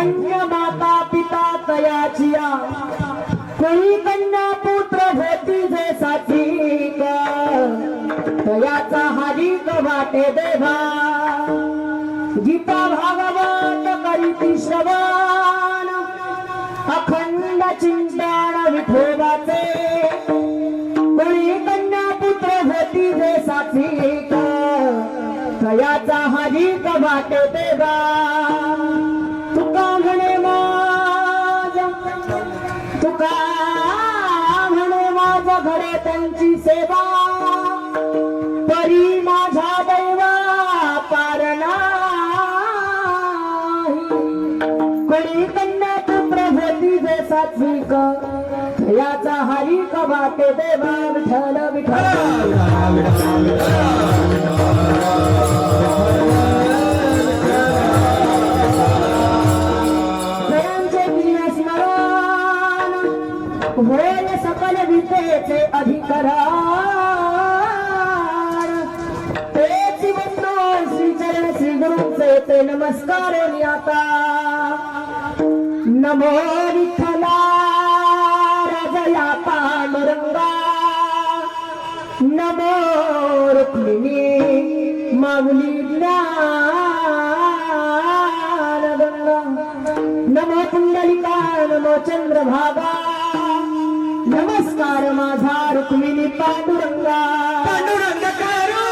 धन्य माता पिता तयाचिया कोणी कन्या पुत्र होती जे सात्विक तयाचा हरिक वाटे देवा गीता भागवत करीती श्रवण अखंड चिंतन विठोबाचे कोणी कन्या पुत्र होती जे सात्विक तयाचा हरिक वाटे देवा तुका म्हणे माझ घडे त्यांची सेवा परी माझा दैवा पार नाही कोणी कन्या पुत्र होती जे सात्विक याचा हरिक वाटे देवा विठ्ठल विठ्ठल होय सकल विद्येचे अधिकार तेच म्हणतो श्री चरण श्री गुरूंचे ते नमस्कार आता नमो विठ्ठला राजया पांडुरंगा नमो रुक्मिणी माऊली ज्ञानगंगा नमो पुंडलिका नमो चंद्रभागा नमस्कार माझा रुक्मिणी पांडुरंगा पांडुरंग करो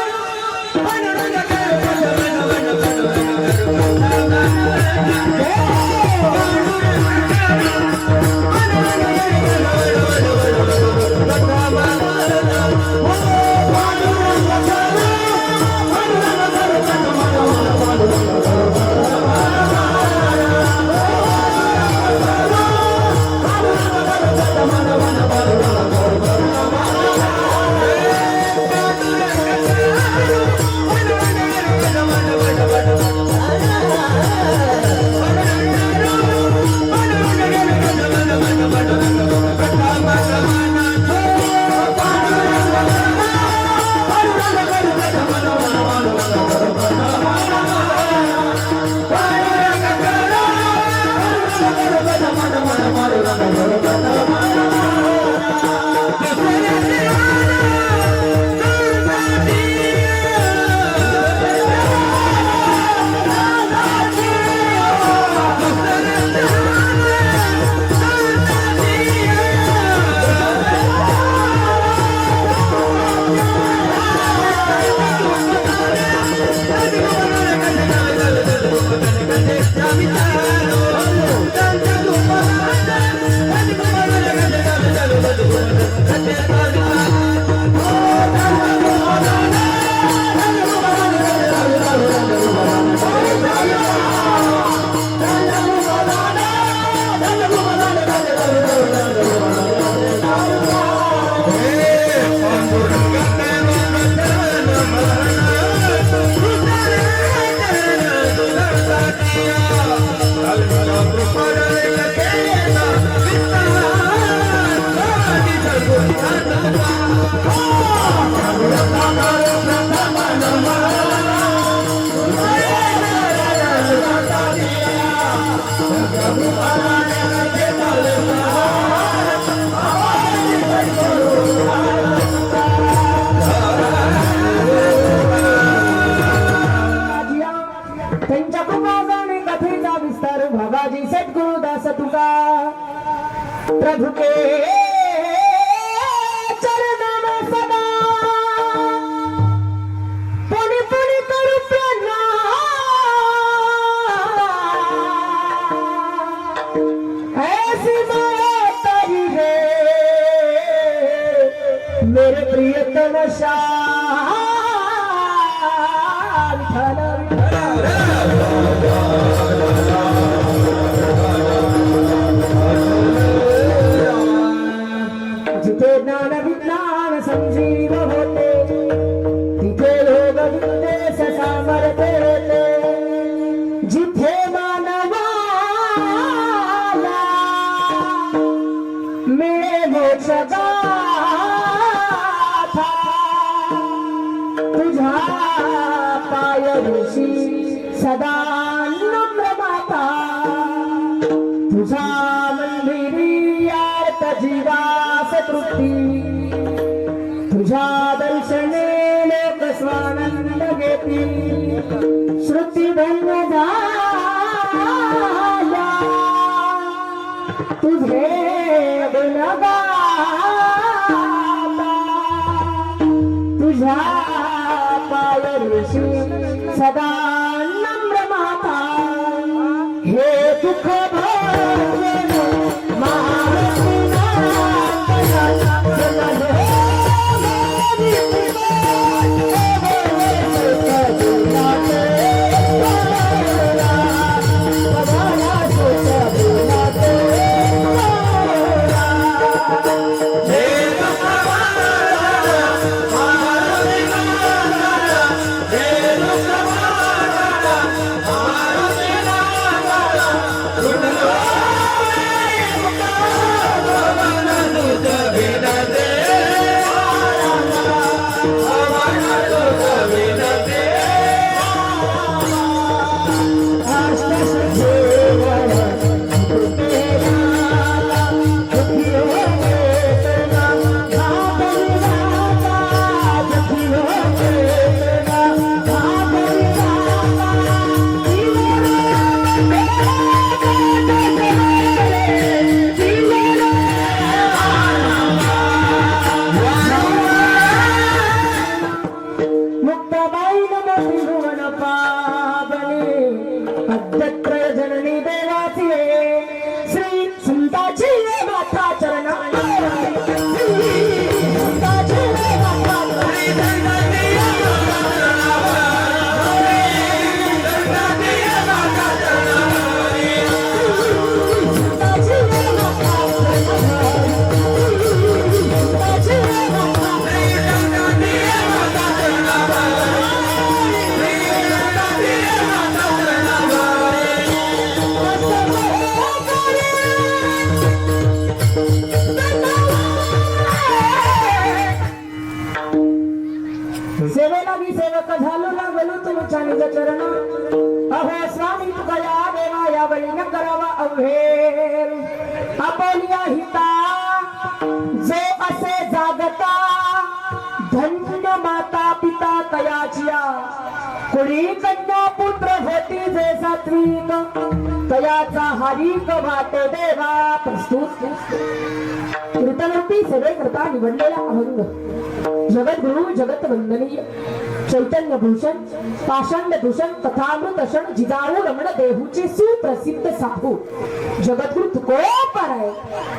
पांडुरंग त्यांच्या कुमाजाने कथेचा विस्तार भगाजी सद्गुरुदास तुका प्रभु के चरण में सदा पुनि पुनि करू प्रणाम ऐसी माया तेरी है मेरे प्रियतम शाह जिथे ज्ञान विज्ञान संजीव होते तिथे योग विद्येस सामर्थ्य होते जिथे मानवाला मिळे मोक्ष गाथा तुझ्या पाय ऋषी सदा नम्र माता तुझा मंदिरी आर्त जीवास तृप्ती तुझ्या दर्शने लोक स्वानंद घेतील श्रुती धन्य झाल्या तुझे गुण गाता तुझ्या पायरीशी सदा नम्र माता हे दुःख भंजन महालक्ष्मी सेवेला मी सेवक झालो लागलो तुमच्या निज चरण अहो स्वामी तुका या देवा या बळी न करावा अवहेर आपोलिया हिता जो असे जागता धन्य माता पिता तयाचिया कुणी कन्या पुत्र होती जे सात्विक तयाचा हरिक वाटे देवा प्रस्तुत कीर्तनरूपी सेवे करता निवडलेला अभंग जगद्गुरु जगत वंदनीय चैतन्य भूषण पाषांड भूषण कथामृतषण जिजाऊ रमण देहूचे सुप्रसिद्ध साधू जगद्गुरु तुकोबाराय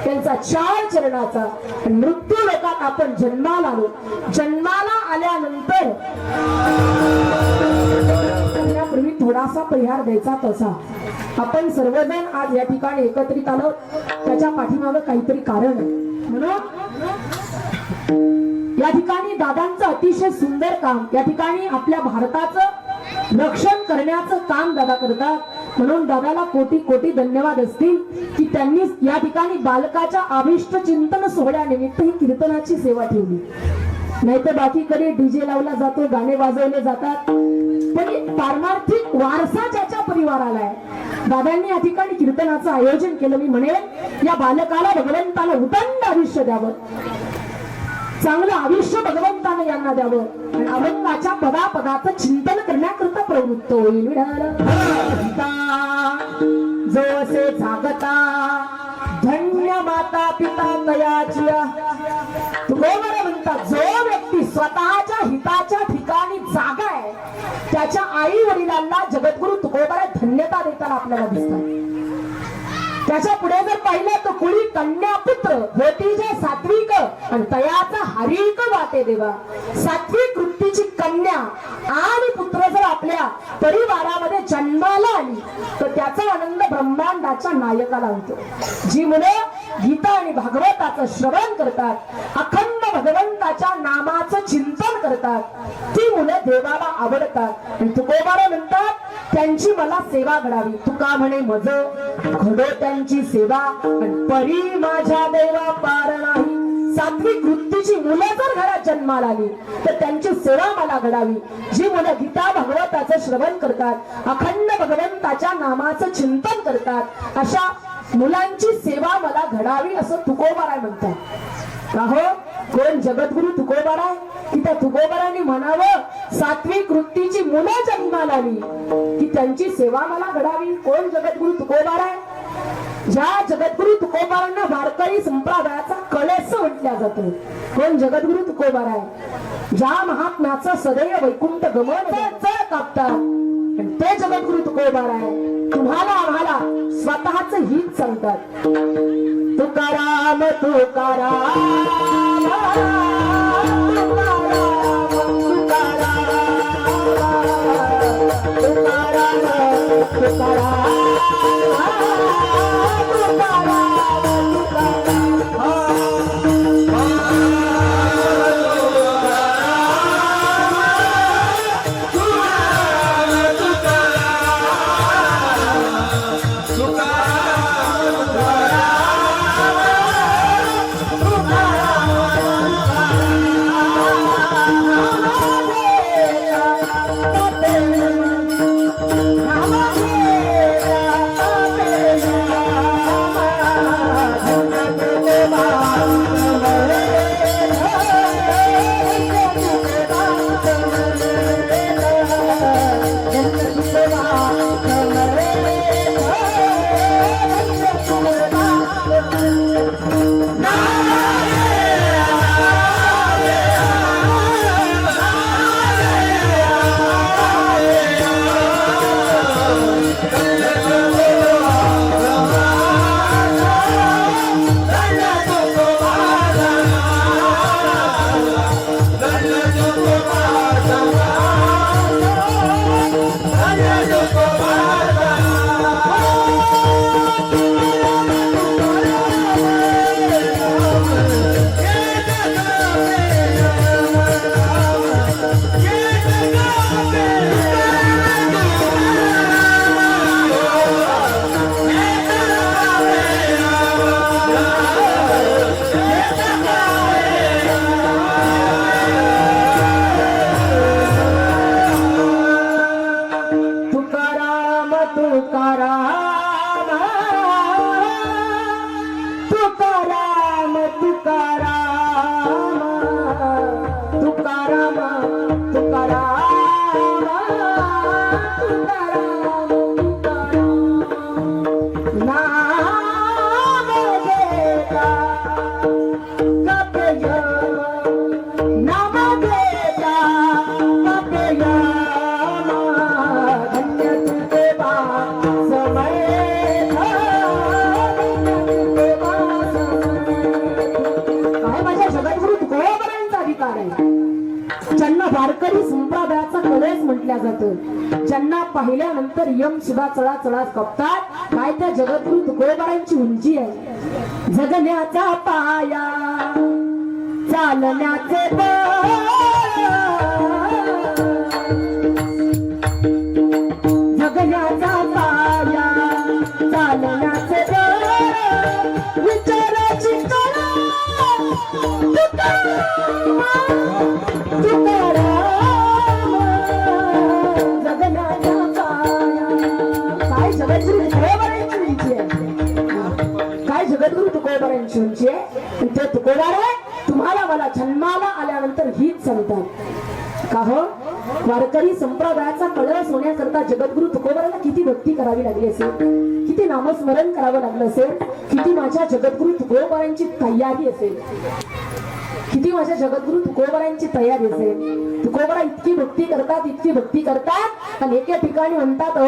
त्यांचा 4 चरणाचा मृत्यू लोकात आपण जन्माला आलो जन्माला आल्यानंतर पूर्वी थोडासा परिहार द्यायचा तसा आपण सर्वजण आज या ठिकाणी एकत्रित आलो त्याच्या पाठीमागे काहीतरी कारण आहे म्हणून या ठिकाणी दादांचं अतिशय सुंदर काम या ठिकाणी आपल्या भारताचं रक्षण करण्याचं काम दादा करतात म्हणून दादाला कोटी कोटी धन्यवाद असतील की त्यांनी या ठिकाणी बालकाच्या अभिष्ट चिंतन सोहळ्यानिमित्त ही कीर्तनाची सेवा ठेवली नाहीतर बाकी कडे डीजे लावला जातो गाणे वाजवले जातात पण पारमार्थिक वारसा ज्याच्या परिवाराला आहे दादांनी या ठिकाणी कीर्तनाचं आयोजन केलं मी म्हणेन या बालकाला भगवंताला उदंड आयुष्य द्यावं चांगलं आयुष्य भगवंताने यांना द्यावं आणि अभंगाच्या पदापदाचं चिंतन करण्याकरता प्रवृत्त होईल जो असे जागता धन्य माता पिता तयाचिया तुकोबारा म्हणतात जो व्यक्ती स्वतःच्या हिताच्या ठिकाणी जागा आहे त्याच्या आई वडिलांना जगद्गुरु तुकोबारा धन्यता देताना आपल्याला दिसतात त्याच्या पुढे जर पाहिलं तर कुणी कन्या पुत्र होती जे सात्विक आणि तयाचा हरिक वाटे देवा सात्विक वृत्तीची कन्या आणि पुत्र जर आपल्या परिवारामध्ये जन्माला आली तर त्याचा आनंद ब्रह्मांडाच्या नायकाला होतो जी मुले गीता आणि भागवताचं श्रवण करतात अखंड भगवंताच्या नामाचं चिंतन करतात ती मुले देवाला आवडतात आणि तुकोबारा म्हणतात त्यांची मला सेवा घडावी तुका म्हणे मज घडो त्यांची सेवा आणि परी माझ्या देवा पार नाही सात्विक वृत्तीची मुलं जर घरात जन्माला आली तर त्यांची सेवा मला घडावी जी मुलं गीता भागवताचं श्रवण करतात अखंड भगवंताच्या नामाचं चिंतन करतात अशा मुलांची सेवा मला घडावी असं तुकोबाराय म्हणतात. का हो, कोण जगद्गुरु तुकोबाराय की त्या तुकोबारांनी म्हणावं सात्विक वृत्तीची मुलं जन्माला आली की त्यांची सेवा मला घडावी. कोण जगद्गुरु तुकोबाराय? ज्या जगद्गुरु तुकोबारांना वारकरी संप्रदायाचा कळस म्हटल्या जातं. कोण जगद्गुरु तुकोबाराय? ज्या महात्म्याचं सदैव वैकुंठ गमन चळ कापतात ते जगद्गुरु तुकोबाराय. तुम्हाला आम्हाला स्वतःच हित सांगतात. तुकाराम तुकाराम वारकरी संप्रदायाचा कळस म्हटल्या जातं. ज्यांना पाहिल्यानंतर यम सुद्धा चळा चळा कपतात. काय त्या जगद्गुरु तुकोबारांची उंची आहे. जगण्याचा पाया चालण्याचे जगण्याचा पाया चालण्याचे विचाराची कळा जगद्गुरु तुकोबारांची उंची आहे. ते तुकोबार तुम्हाला मला जन्माला आल्यानंतर हीच सांगतात. का हो, वारकरी संप्रदायाचा कळस होण्याकरता जगद्गुरु तुकोबाराला किती भक्ती करावी लागली असेल, किती नामस्मरण करावं लागलं असेल, किती माझ्या जगद्गुरु तुकोबारांची तयारी असेल, किती माझ्या जगद्गुरु तुकोबारांची तयारी असेल. तुकोबारा इतकी भक्ती करतात, इतकी भक्ती करतात आणि एका ठिकाणी म्हणतात हो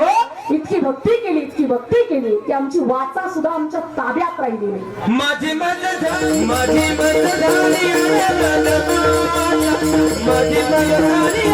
इतकी भक्ती केली, इतकी भक्ती केली की आमची वाचा सुद्धा आमच्या ताब्यात राहिली नाही. माझी मत झाली, माझी मत झाली, माझी मत झाली, माझी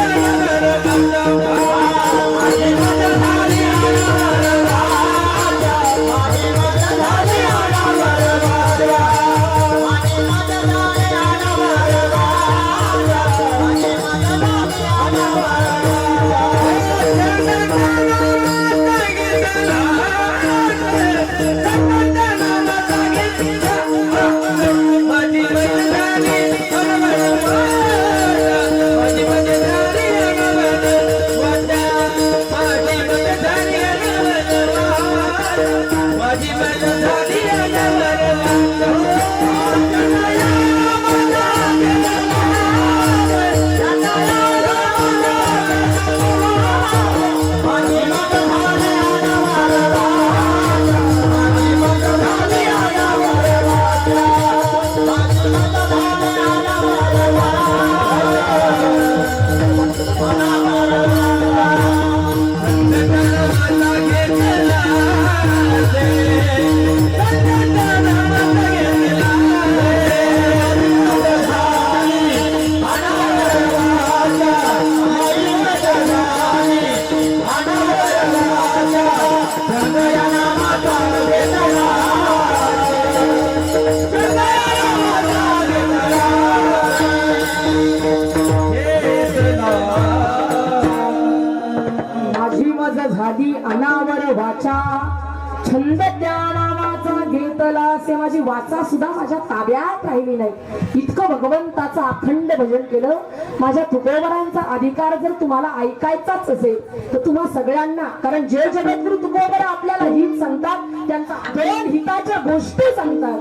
वाचा छंद त्या नावाचा घेतला असे माझी वाचा सुद्धा माझ्या ताब्यात राहिली नाही. इतकं भगवंताचं अखंड भजन केलं. माझ्या तुकोबरांचा अधिकार जर तुम्हाला ऐकायचाच असेल तर तुम्हा सगळ्यांना, कारण जे जगद्गुरु तुकोबर आपल्याला हित सांगतात त्यांचा दोन हिताच्या गोष्टी सांगतात.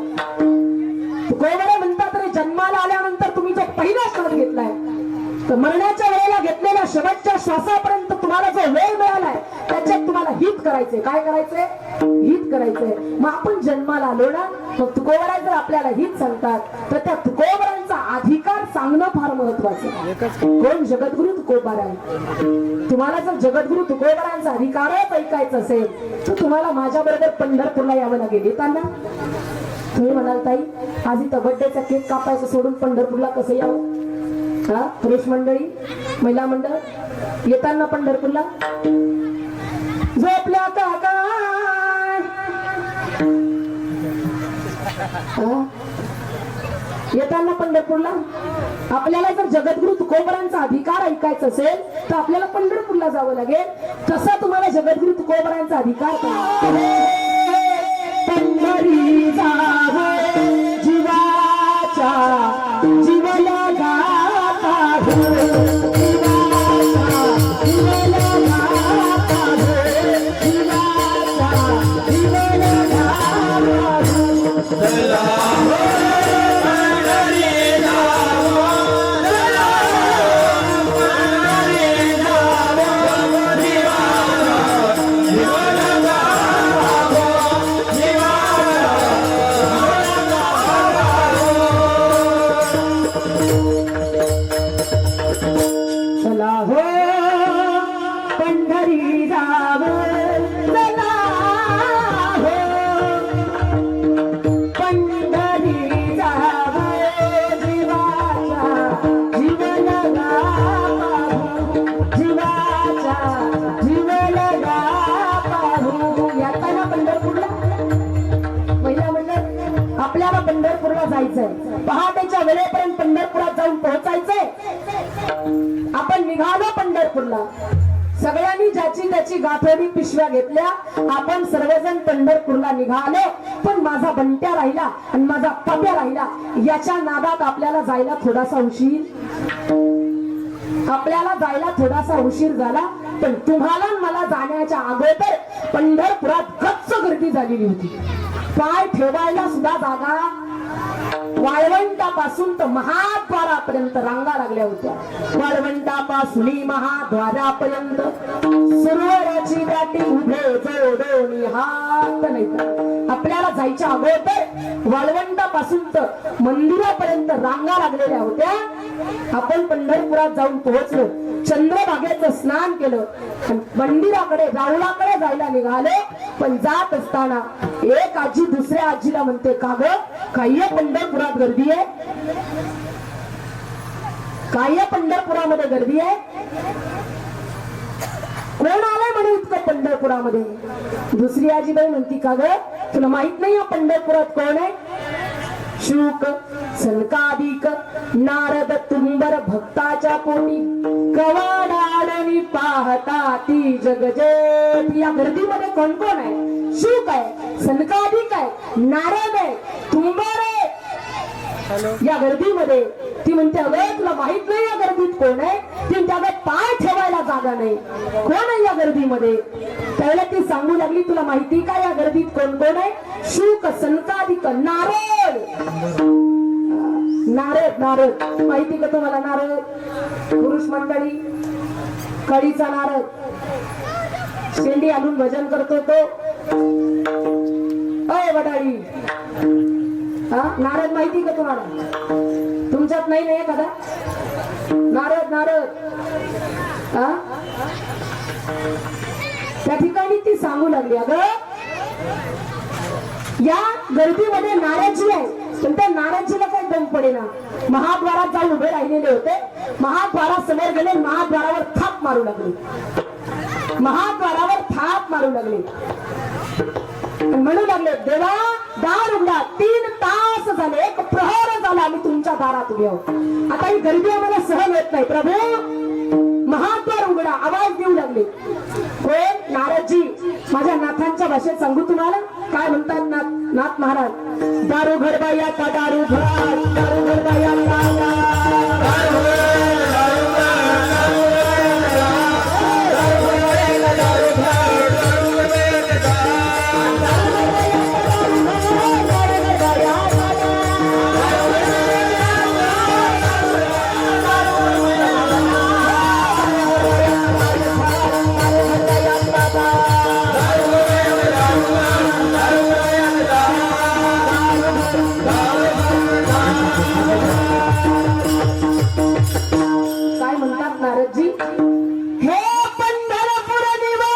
तुकोबर म्हणतात रे, जन्माला आल्यानंतर तुम्ही जो पहिला श्वास घेतलाय तर मरणाच्या वेळेला घेतलेल्या शेवटच्या श्वासापर्यंत तुम्हाला जो वेळ मिळालाय त्याच्यात तुम्हाला हित करायचंय. काय करायचंय? हित करायचंय. मग आपण जन्माला आलो ना, मग तुकोबराय जर आपल्याला हित सांगतात तर त्या तुकोबरांचा अधिकार सांगणं फार महत्वाचं. कोण? जगद्गुरु तुकोबराय. तुम्हाला जर जगद्गुरु तुकोबरांचा अधिकारच ऐकायचं असेल तर तुम्हाला माझ्या बरोबर पंढरपूरला यावं लागेल. येताना तुम्ही म्हणाल ताई आज इथं बड्डेचा केक कापायचं सोडून पंढरपूरला कसं यावं? हा, पुरुष मंडळी, महिला मंडळ, येताना पंढरपूरला झोपल्या का काय? येताना पंढरपूरला आपल्याला जर जगद्गुरु तुकोबरांचा अधिकार ऐकायचा असेल तर आपल्याला पंढरपूरला जावं लागेल. कसा तुम्हाला जगद्गुरु तुकोबरांचा अधिकार पंढरी जावं जीवाच्या जीवला गाता हो, जीवाच्या जीवला गाता हो, जीवाच्या जीवला गाता हो. चला हो पंढरी जावं, चला हो पंढरी जावं, जीवाला जीवला गाता हो, जीवाला चला हो पंढरी जावं, चला हो पंढरी जावं, जीवाच्या जीवला गाता हो, जीवाच्या जीवला गाता हो. येताना पंढरपूरला महिला मंडळ आपल्याला पंढरपूरला जायचंय. पहाटेच्या वेळेपर्यंत पंढरपुरात जाऊन पोहोचायचंय. आपण निघालो पंढरपूरला. सगळ्यांनी ज्याची त्याची गाठोडी पिशव्या घेतल्या. आपण सर्वजण पंढरपूरला निघालो. पण माझा बंट्या राहिला आणि माझा पप्या राहिला. याच्या नादात आपल्याला जायला थोडासा उशीर झाला. पण तुम्हाला मला जाण्याच्या अगोदर पंढरपुरात गच्च गर्दी झालेली होती. पाय ठेवायला सुद्धा जागा, वाळवंटापासून तर महाद्वारापर्यंत रांगा लागल्या होत्या. वाळवंटापासून महाद्वारापर्यंत सुरवराची दाटी उभे जोडोनी हात नाही. आपल्याला जायच्या अगोदर वाळवंटापासून तर मंदिरापर्यंत रांगा लागलेल्या होत्या. आपण पंढरपुरात जाऊन पोहोचलो. चंद्रभागेचं स्नान केलं आणि मंदिराकडे राहुलाकडे जायला निघाले. पण जात असताना एक आजी दुसऱ्या आजीला म्हणते, का ग काय पंढरपुरात गर्दी आहे? काय पंढरपुरामध्ये गर्दी आहे? कोण आलंय म्हणे इतकं पंढरपुरामध्ये? दुसरी आजीबाई म्हणती, का ग तुला माहित नाही पंढरपुरात कोण आहे? शुक सनकादिक नारद तुंबर भक्ताच्या पोटी कवाडाडणी पाहता ती जगजेत. या गर्दीमध्ये कोण कोण आहे? शुक आहे, सनकादिक आहे, नारद आहे, तुंबर आहे. या गर्दीमध्ये ती म्हणते, अगं तुला माहित नाही या गर्दीत कोण आहे? ती म्हणते, अगं पाय ठेवायला जागा नाही. कोण आहे या गर्दीमध्ये? त्यावेळेला ती सांगू लागली, तुला माहिती का या गर्दीत कोण कोण आहे? शुक सनकादिक नारद. नारद नारद माहिती का तुम्हाला? नारद पुरुष मंडळी, कळीचा नारद शेंडी आणून भजन करतो तो. अय वडाळी, नारद माहिती का तुम्हाला? तुमच्यात नाही नाही एखादा नारद? नारद त्या ठिकाणी ती सांगू लागली, अगं या गर्दीमध्ये नाराजी आहे. पण त्या नाराजीला काही दम पडेना. महाद्वारात जाऊन उभे राहिलेले होते. महाद्वारासमोर गेले, महाद्वारावर थाप मारू लागले. महाद्वारावर थाप मारू लागले. म्हणू लागले, देवा दार उघडा. 3 तास झाले, 1 प्रहर झाला आम्ही तुमच्या दारात उभे आहोत. आता ही गर्दी आम्हाला सहन होत नाही. प्रभू महाद्वार उघडा. आवाज देऊ लागले. कोण? नारदजी. माझ्या नाथांच्या भाषेत सांगू तुम्हाला काय म्हणतात नाथ महाराज. दारू घडबाया का दारू घाट, दारू घडबाया काय म्हणतात नारदजी. हे पंढरपूर निवासिनी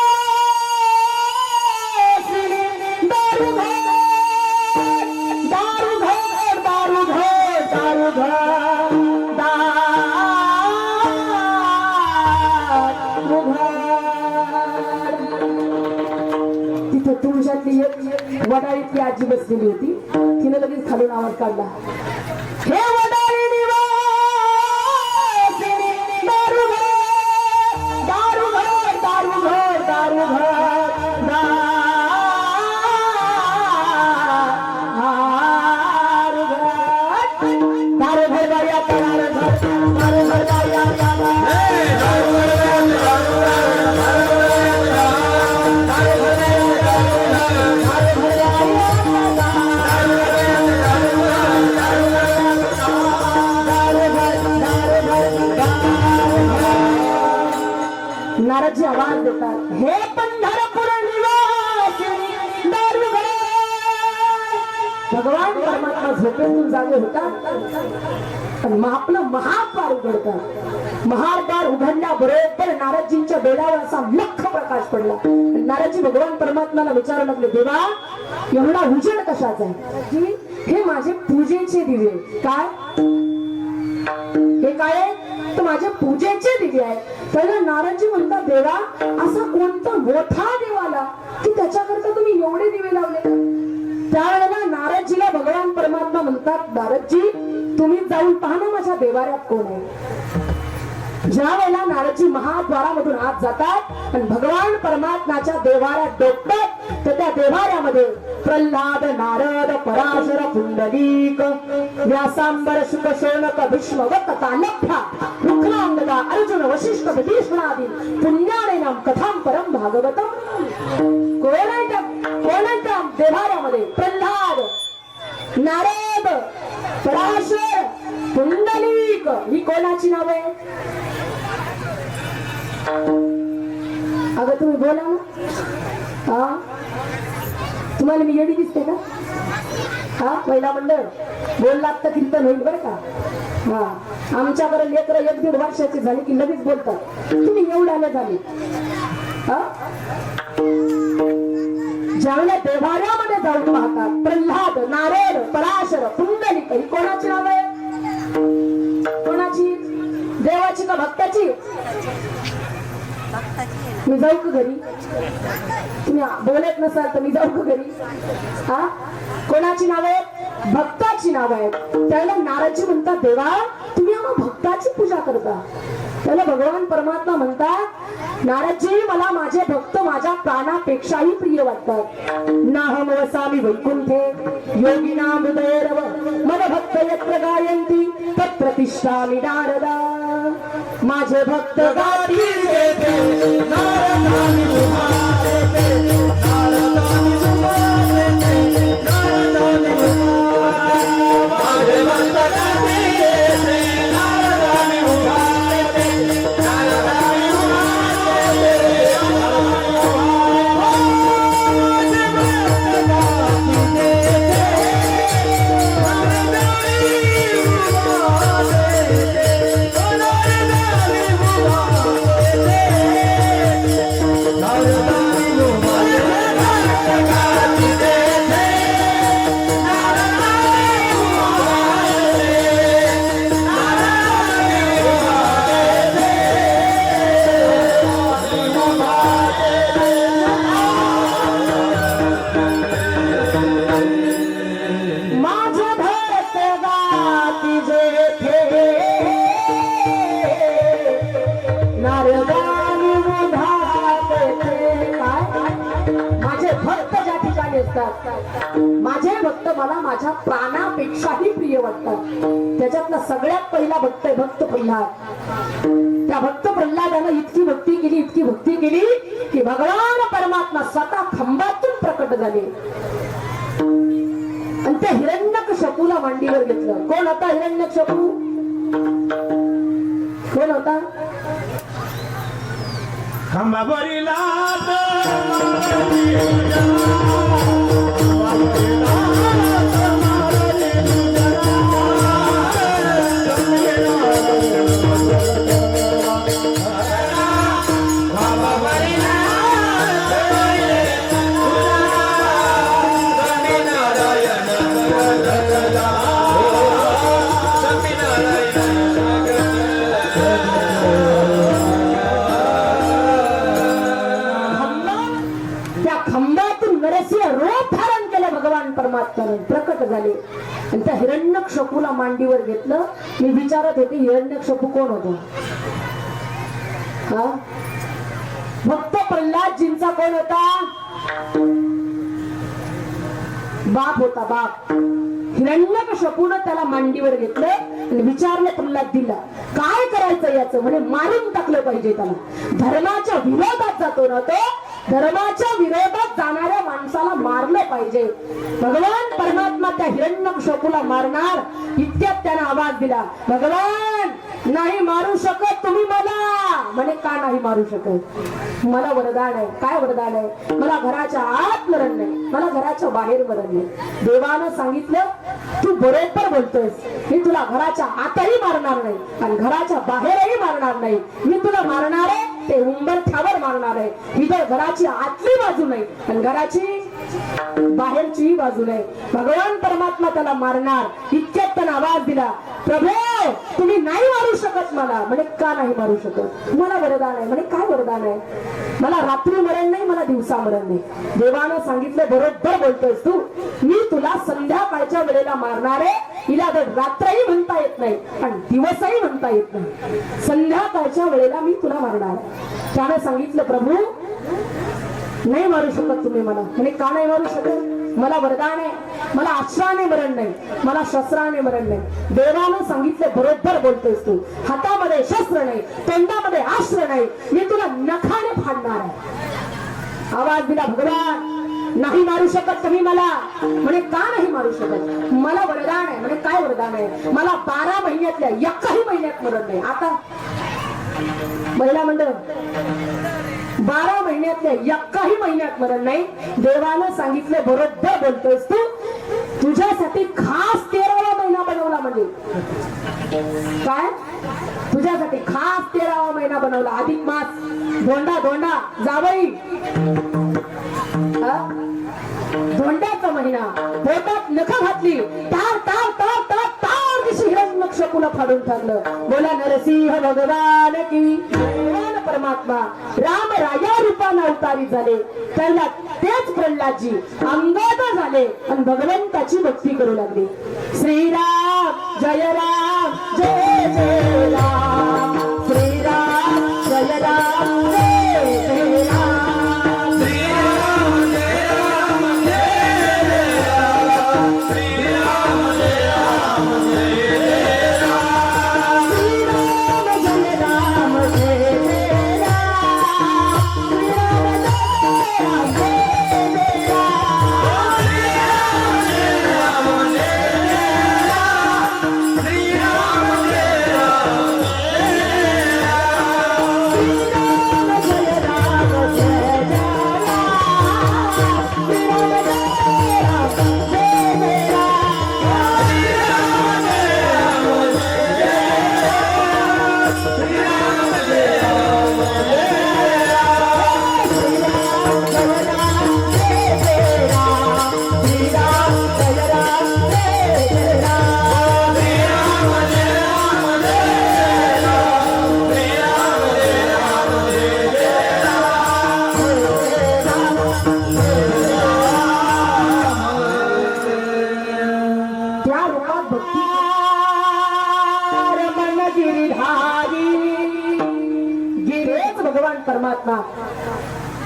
दारू घोट, दारू घोट, दारू घोट, दारू घोट, दारू घोट. तिथं तुळजातली एक वडाळीतली आजी बसलेली होती. तिने लगेच खालून आवाज काढला. हे वडाळी निवासिनी दारू घोट, दारू घोट, दारू घोट, दारू घोट, दारू घोट. दारू घोट बाया दारू घोट, दारू घोट बाया नारदजी आवाज देतात. हे पंढरपूर निवासिनी दारू घोट. भगवान परमात्मा झोपेतून जागे होतात पण आपलं महाद्वार उघडतात. महाद्वार उघडल्याबरोबर नारदजींच्या डोळ्यावर असा लख प्रकाश पडला. नारदजी भगवान परमात्म्याला विचारू लागले, देवा एवढा उजेड कशाचा आहे. नारदजी, हे माझे पूजेचे दिवे. काय हे काय आहे. तर माझ्या पूजेचे दिवे आहे. त्याला नारदजी म्हणतात, देवा असा कोणता मोठा देव आला की त्याच्याकरता तुम्ही एवढे दिवे लावले. त्यावेळेला नारदजीला भगवान परमात्मा म्हणतात, नारदजी तुम्ही जाऊन पहा ना माझ्या देवाऱ्यात कोण आहे. ज्या वेळेला नारदजी महाद्वारामधून आत जातात आणि भगवान परमात्म्याच्या देवाऱ्यात डोकतात तर त्या देवाऱ्यामध्ये प्रल्हाद, नारद, पराशर, पुंडलीक, व्यासांबर, शुक, शौनक, भीष्म, वक्क, तालभ्या, रुक्मांगदा, अर्जुन, वशिष्ठ, विभीषणादी पुण्याने नाम कथां परम भागवतम. कोणाच्या देवाऱ्यामध्ये प्रल्हाद, नारद, पराशर, पुंडलीक ही कोणाची नावे. अगं तुम्ही बोला ना. हा तुम्हाला मी येडी दिसते का. हा महिला मंडळ बोललात तर कीर्तन होईल बरं का. हा आमच्याकडे लेकरं 1-1.5 वर्षाची झाली की लगेच बोलतात. तुम्ही एवढ्याला झाले. हा ज्यावेळेला देवाऱ्यामध्ये जाऊन पाहतात प्रल्हाद, नारद, पराशर, पुंडलिक ही कोणाची नाव आहे. कोणाची. देवाची का भक्ताची. मी जाऊ का घरी. तुम्ही बोलत नसाल तर मी जाऊ का घरी. हा कोणाची नाव आहे. भक्ताची नाव आहे. त्याला नारदजी म्हणतात, देवा तुम्ही आम्हा भक्ताची पूजा करता. त्याला भगवान परमात्मा म्हणतात, नारदजी मला माझे भक्त माझ्या प्राणापेक्षाही प्रिय वाटतात. नाहम वसामी वैकुंठे योगिनां हृदयेरव मद भक्त यत्र गायन्ति तत्प्रतिष्ठामि नारदा. माझे भक्त गातील येथे नारदानी तुम्हारे ते, नारदानी तुम्हारे ते, नारदानी माझे भक्त गातील येथे नारदानी तुम्हारे ते, नारदानी तुम्हारे ते, माझे भक्त गातील येथे नारदानी तुम्हारे ते. असतात. माझे भक्त मला माझ्या प्राणापेक्षाही प्रिय वाटतात. त्याच्यातला सगळ्यात पहिला भक्त आहे भक्त प्रल्हाद. त्या भक्त प्रल्हादानं इतकी भक्ती केली की भगवान परमात्मा स्वतः खंबातून प्रकट झाले आणि त्या हिरण्यकश्यपूला मांडीवर घेतलं. कोण होता हिरण्यकश्यपू? कोण होता? खंबावरीला परमात्म्याने प्रकट झाले आणि त्या हिरण्यकश्यपूला मांडीवर घेतलं. मी विचारत होते हिरण्यकश्यपू कोण होता? हा, भक्त प्रल्हादजींचा कोण होता? बाप होता, बाप. हिरण्यकश्यपूने त्याला मांडीवर घेतलं आणि विचारलं प्रल्हादजीला काय करायचं याचं? म्हणे मारून टाकलं पाहिजे त्याला. धर्माच्या विरोधात जातो ना तो, धर्माच्या विरोधात जाणाऱ्या माणसाला मारलं पाहिजे. भगवान परमात्मा त्या हिरण्यकश्यपूला मारणार इतक्यात त्याने आवाज दिला, भगवान नाही मारू शकत तुम्ही मला. म्हणे का नाही मारू शकत? मला वरदान आहे. काय वरदान आहे? मला घराच्या आत मरण नाही, मला घराच्या बाहेर मरण नाही. देवानं सांगितलं तू बरोबर बोलतोयस, मी तुला घराच्या आतही मारणार नाही आणि घराच्या बाहेरही मारणार नाही. मी तुला मारणार आहे ते उंबरठ्यावर मारणार आहे. ही तर घराची आतली बाजू नाही आणि घराची बाहेरची बाजू नाही. भगवान परमात्मा त्याला मारणार इतक्यात त्याने आवाज दिला, प्रभू तुम्ही नाही मारू शकत मला. म्हणे का नाही मारू शकत? मला वरदान आहे. म्हणे काय वरदान आहे? मला रात्री मरण नाही, मला दिवसा मरण नाही. देवानं सांगितलं बरोबर बोलतोयस तू, मी तुला संध्याकाळच्या वेळेला मारणार आहे. हिला तर रात्रही म्हणता येत नाही आणि दिवसही म्हणता येत नाही. संध्याकाळच्या वेळेला मी तुला मारणार. त्याने सांगितलं प्रभू नाही मारू शकत तुम्ही मला. म्हणे का नाही मारू शकत? मला वरदान आहे. मला अश्राने मरण नाही, मला शस्त्राने मरण नाही. देवानं सांगितलं बरोबर बोलतोयस तू, हातामध्ये शस्त्र नाही, तोंडामध्ये अस्त्र नाही, मी तुला नखाने फाडणार आहे. आवाज दिला भगवान नाही मारू शकत तुम्ही मला. म्हणे का नाही मारू शकत? मला वरदान आहे. म्हणे काय वरदान आहे? मला 12 महिन्यातल्या एकाही महिन्यात मरण नाही. आता महिला मंडळ 12 महिन्यातल्या एकाही महिन्यात मरण नाही. देवानं सांगितलं बरोबर बोलतोयस तू, तुझ्यासाठी खास 13वा महिना बनवला. म्हणजे काय? तुझ्यासाठी खास 13वा महिना बनवला. अधिक मास, धोंडा जावई, धोंड्याचा महिना, पोटात नख घातली, तार तार तार तार तार दिशी हिरण्यकश्यपूला फाडून टाकलं. बोला नरसिंह भगवान की. भगवान परमात्मा राम राया रूपाने अवतारी झाले. त्याला तेच प्रल्हादजी अंगद झाले आणि भगवंताची भक्ती करू लागले. श्रीराम जय राम जय जय राम, श्रीराम जय राम जय जय राम.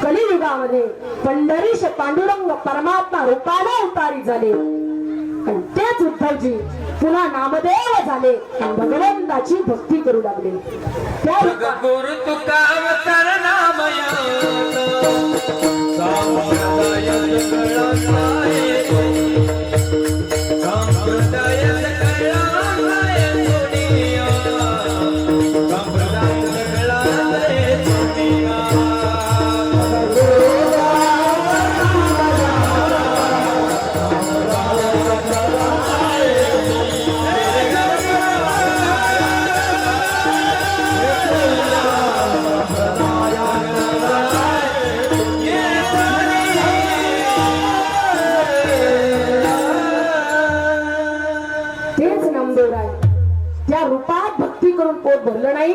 कलियुगामध्ये पंढरीश पांडुरंग परमात्मा रूपाने अवतारी झाले आणि तेच उद्धवजी पुन्हा नामदेव झाले आणि भगवंताची भक्ती करू लागले. त्या गुरु तुका अवतार नामय संप्रदाय कळालाय संप्रदाय कळालाय दुनिया संप्रदाय कळालाय दुनिया तेच नामदेवराय त्या रूपात भक्ती करून पोट भरलं नाही,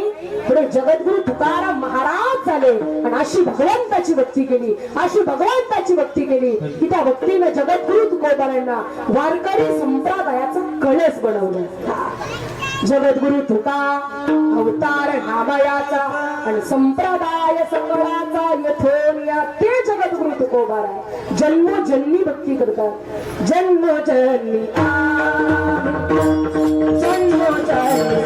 पुढे जगद्गुरु तुकाराम महाराज झाले आणि अशी भगवंताची भक्ती केली, अशी भगवंताची भक्ती केली की त्या भक्तीनं जगद्गुरु तुकोबारांना वारकरी संप्रदायाचा कळस बनवलं. जगद्गुरु तुका अवतार नामयाचा आणि संप्रदाय सगळ्याचा यथोनिया ते जगद्गुरु तुकोबार आहे. जन्मोजन्मी भक्ती करतात, जन्मोजन्मी जन्मोजन्मी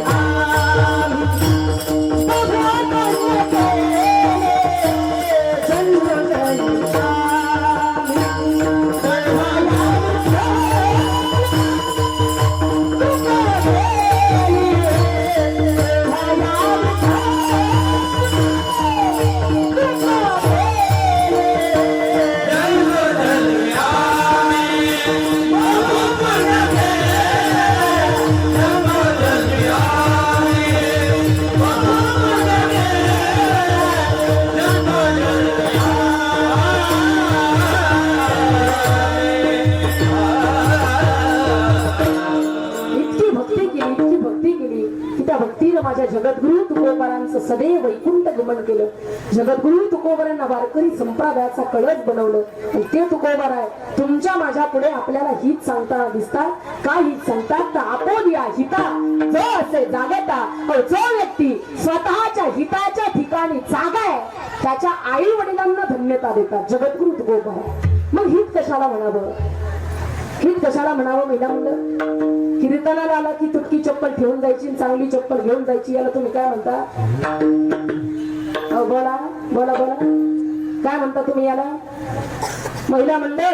माझ्या जगद्गुरु तुकोबारांचं सदैव वैकुंठ गमन केलं. जगद्गुरु तुकोबारांना वारकरी संप्रदायाचा कळस बनवलं आणि ते तुकोबार आहे. तुमच्या माझ्या पुढे आपल्याला हित सांगताना दिसतात. काय हित सांगतात तर आपोदिया हिता जो असे जागता, जो व्यक्ती स्वतःच्या हिताच्या ठिकाणी जागा आहे त्याच्या आई वडिलांना धन्यता देतात जगद्गुरु तुकोबार. मग हित कशाला म्हणावं, हित कशाला म्हणावं महिला म्हणलं. कीर्तनाला आला की तुटकी चप्पल ठेवून जायची, चांगली चप्पल घेऊन जायची, याला तुम्ही काय म्हणता? बोला बोला बोला, काय म्हणता तुम्ही याला? महिला मंडळ,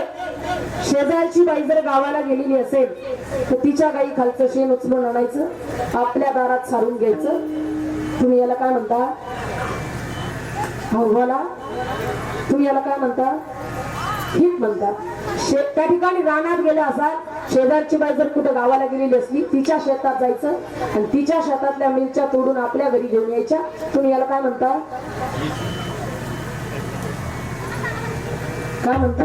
शेजारची बाई जर गावाला गेलेली असेल तर तिच्या गाई खालचं शेण उचलून आणायचं, आपल्या दारात सारून घ्यायचं. तुम्ही याला काय म्हणता? हो बोला, तुम्ही याला काय म्हणता? हित म्हणतात. त्या ठिकाणी रानात गेला असाल, शेजारची बाई जर कुठे गावाला गेलेली असली, तिच्या शेतात जायचं आणि तिच्या शेतातल्या मिरच्या तोडून आपल्या घरी घेऊन यायच्या. तुम्ही याला काय म्हणता? काय म्हणता?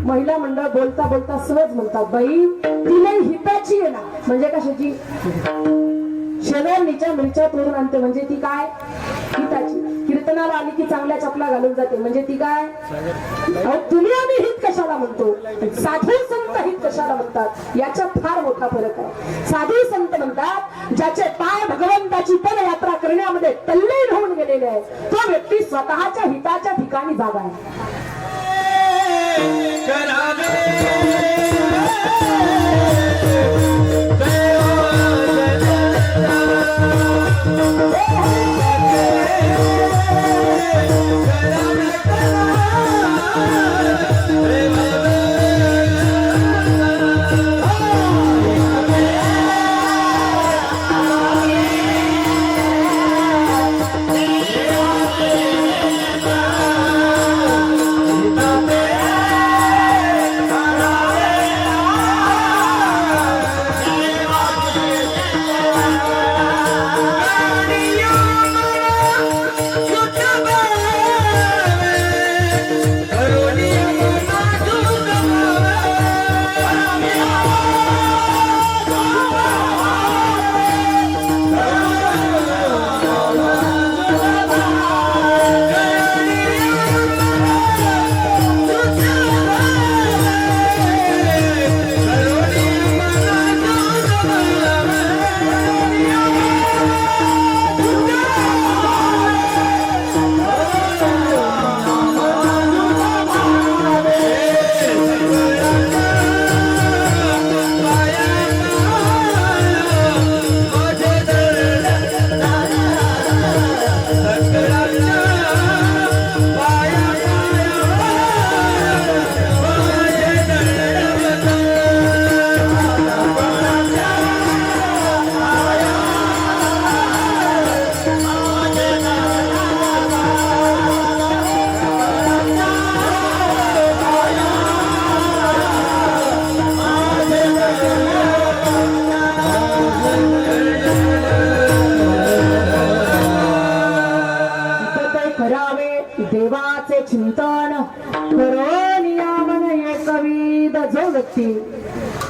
महिला मंडळ बोलता बोलता सहज म्हणतात, बाई तिला हिताची आहे ना. म्हणजे कशाची? शेजारणीच्या मिरच्या तोडून आणते म्हणजे ती काय? हिताची. कीर्तनाला आली की चांगल्या चपला घालून जाते म्हणजे ती काय? तुम्ही आम्ही हित कशाला म्हणतो, साधू संत हित कशाला म्हणतात, याच्यात फार मोठा फरक आहे. साधू संत म्हणतात ज्याचे पाय भगवंताची पदयात्रा करण्यामध्ये तल्लीन होऊन गेलेले आहे, तो व्यक्ती स्वतःच्या हिताच्या ठिकाणी जागा आहे. Hare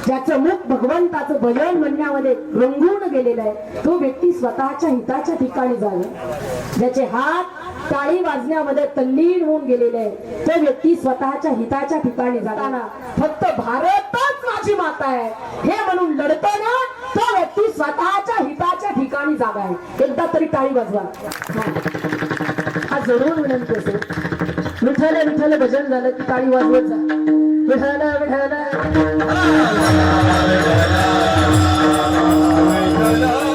ज्याचं मुख भगवंताचं भजन म्हणण्यामध्ये रंगून गेलेलं आहे तो व्यक्ती स्वतःच्या हिताच्या ठिकाणी जावे. ज्याचे हात टाळी वाजण्यामध्ये तल्लीन होऊन गेलेले आहे तो व्यक्ती स्वतःच्या हिताच्या ठिकाणी जाताना फक्त भारतच माझी माता आहे हे म्हणून लढतो ना तो व्यक्ती स्वतःच्या हिताच्या ठिकाणी जागा आहे. एकदा तरी टाळी वाजवा. हा जरूर विनंती असेल. विठ्ठल विठ्ठल भजन झालं की टाळी वाजवत जा. विठ्ठल विठ्ठल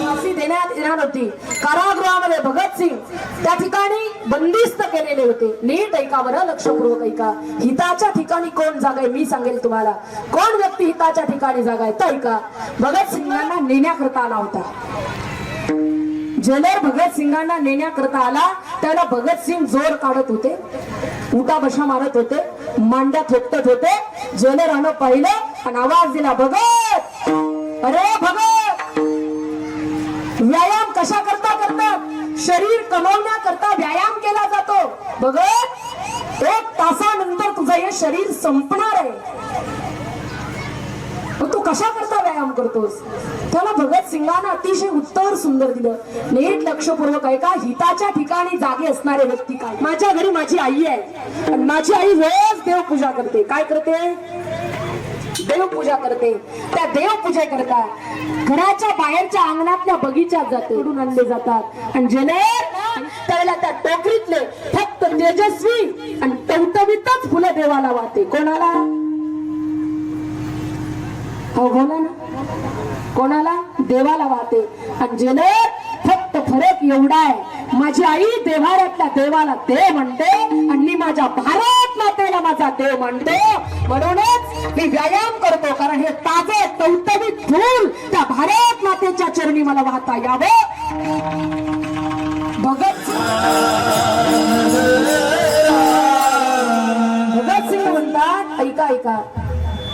फाशी देण्यात येणार होती. कारागृहामध्ये भगतसिंग त्या ठिकाणी बंदिस्त केलेले होते. नीट ऐका बरं, लक्षपूर्वक ऐका. हिताच्या ठिकाणी कोण जागा आहे मी सांगेल तुम्हाला. कोण व्यक्ती हिताच्या ठिकाणी जागा आहे तर ऐका. भगतसिंगांना नेण्याकरता आला होता. जेलर भगतसिंगांना नेण्याकरता आला त्याला भगतसिंग जोर काढत होते, उठा बशा मारत होते, मांड्या थोपटत होते. जेलरानं पाहिलं आणि आवाज दिला, भगत, अरे भगत. व्यायाम कशा करता करतात? शरीर कमवण्याकरता व्यायाम केला जातो. भगत, 1 तासानंतर तुझं हे शरीर संपणार आहे. तू कशा करता व्यायाम करतोस? त्याला भगत सिंगांना अतिशय उत्तर सुंदर दिलं. नीट लक्षपूर्वक ऐका. हिताच्या ठिकाणी जागे असणारे व्यक्ती काय? माझ्या घरी माझी आई आहे आणि माझी आई रोज देवपूजा करते. काय करते? देवपूजा करते. त्या देवपूजे करता घराच्या बाहेरच्या अंगणातल्या बगीच्यात जाते. कुठून आणले जातात आणि जले त्याला त्या टोकरीतले फक्त तेजस्वी आणि टवटवीतच फुलं देवाला वाहते. कोणाला? हो बोला ना, कोणाला? देवाला वाहते. आणि जेले फक्त फरक एवढा आहे, माझी आई देवाऱ्यातल्या देवाला देव म्हणते आणि मी माझ्या भारत मातेला माझा देव म्हणते. म्हणूनच मी व्यायाम करतो कारण हे ताजे टवटवीत फूल त्या भारत मातेच्या चरणी मला वाहता यावं. भगतसिंग म्हणतात, ऐका ऐका.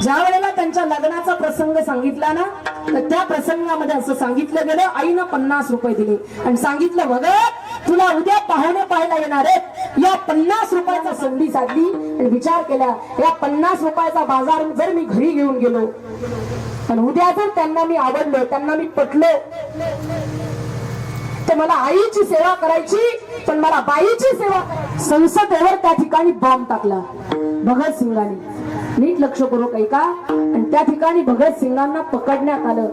ज्या वेळेला त्यांच्या लग्नाचा प्रसंग सांगितला ना तर त्या प्रसंगामध्ये असं सांगितलं गेलं, आईनं 50 रुपये दिले आणि सांगितलं, भगत तुला उद्या पाहुणे पाहायला येणार आहेत. या 50 रुपयाचा संधी साधली आणि विचार केला, या 50 रुपयाचा बाजार जर मी घरी घेऊन गेलो आणि उद्या जर त्यांना मी आवडलो, त्यांना मी पटलो तर मला आईची सेवा करायची पण मला बाईची सेवा. संसदेवर त्या ठिकाणी बॉम्ब टाकला भगतसिंगांनी. नीट लक्षपूर्वक ऐका. आणि त्या ठिकाणी भगतसिंगांना पकडण्यात आलं.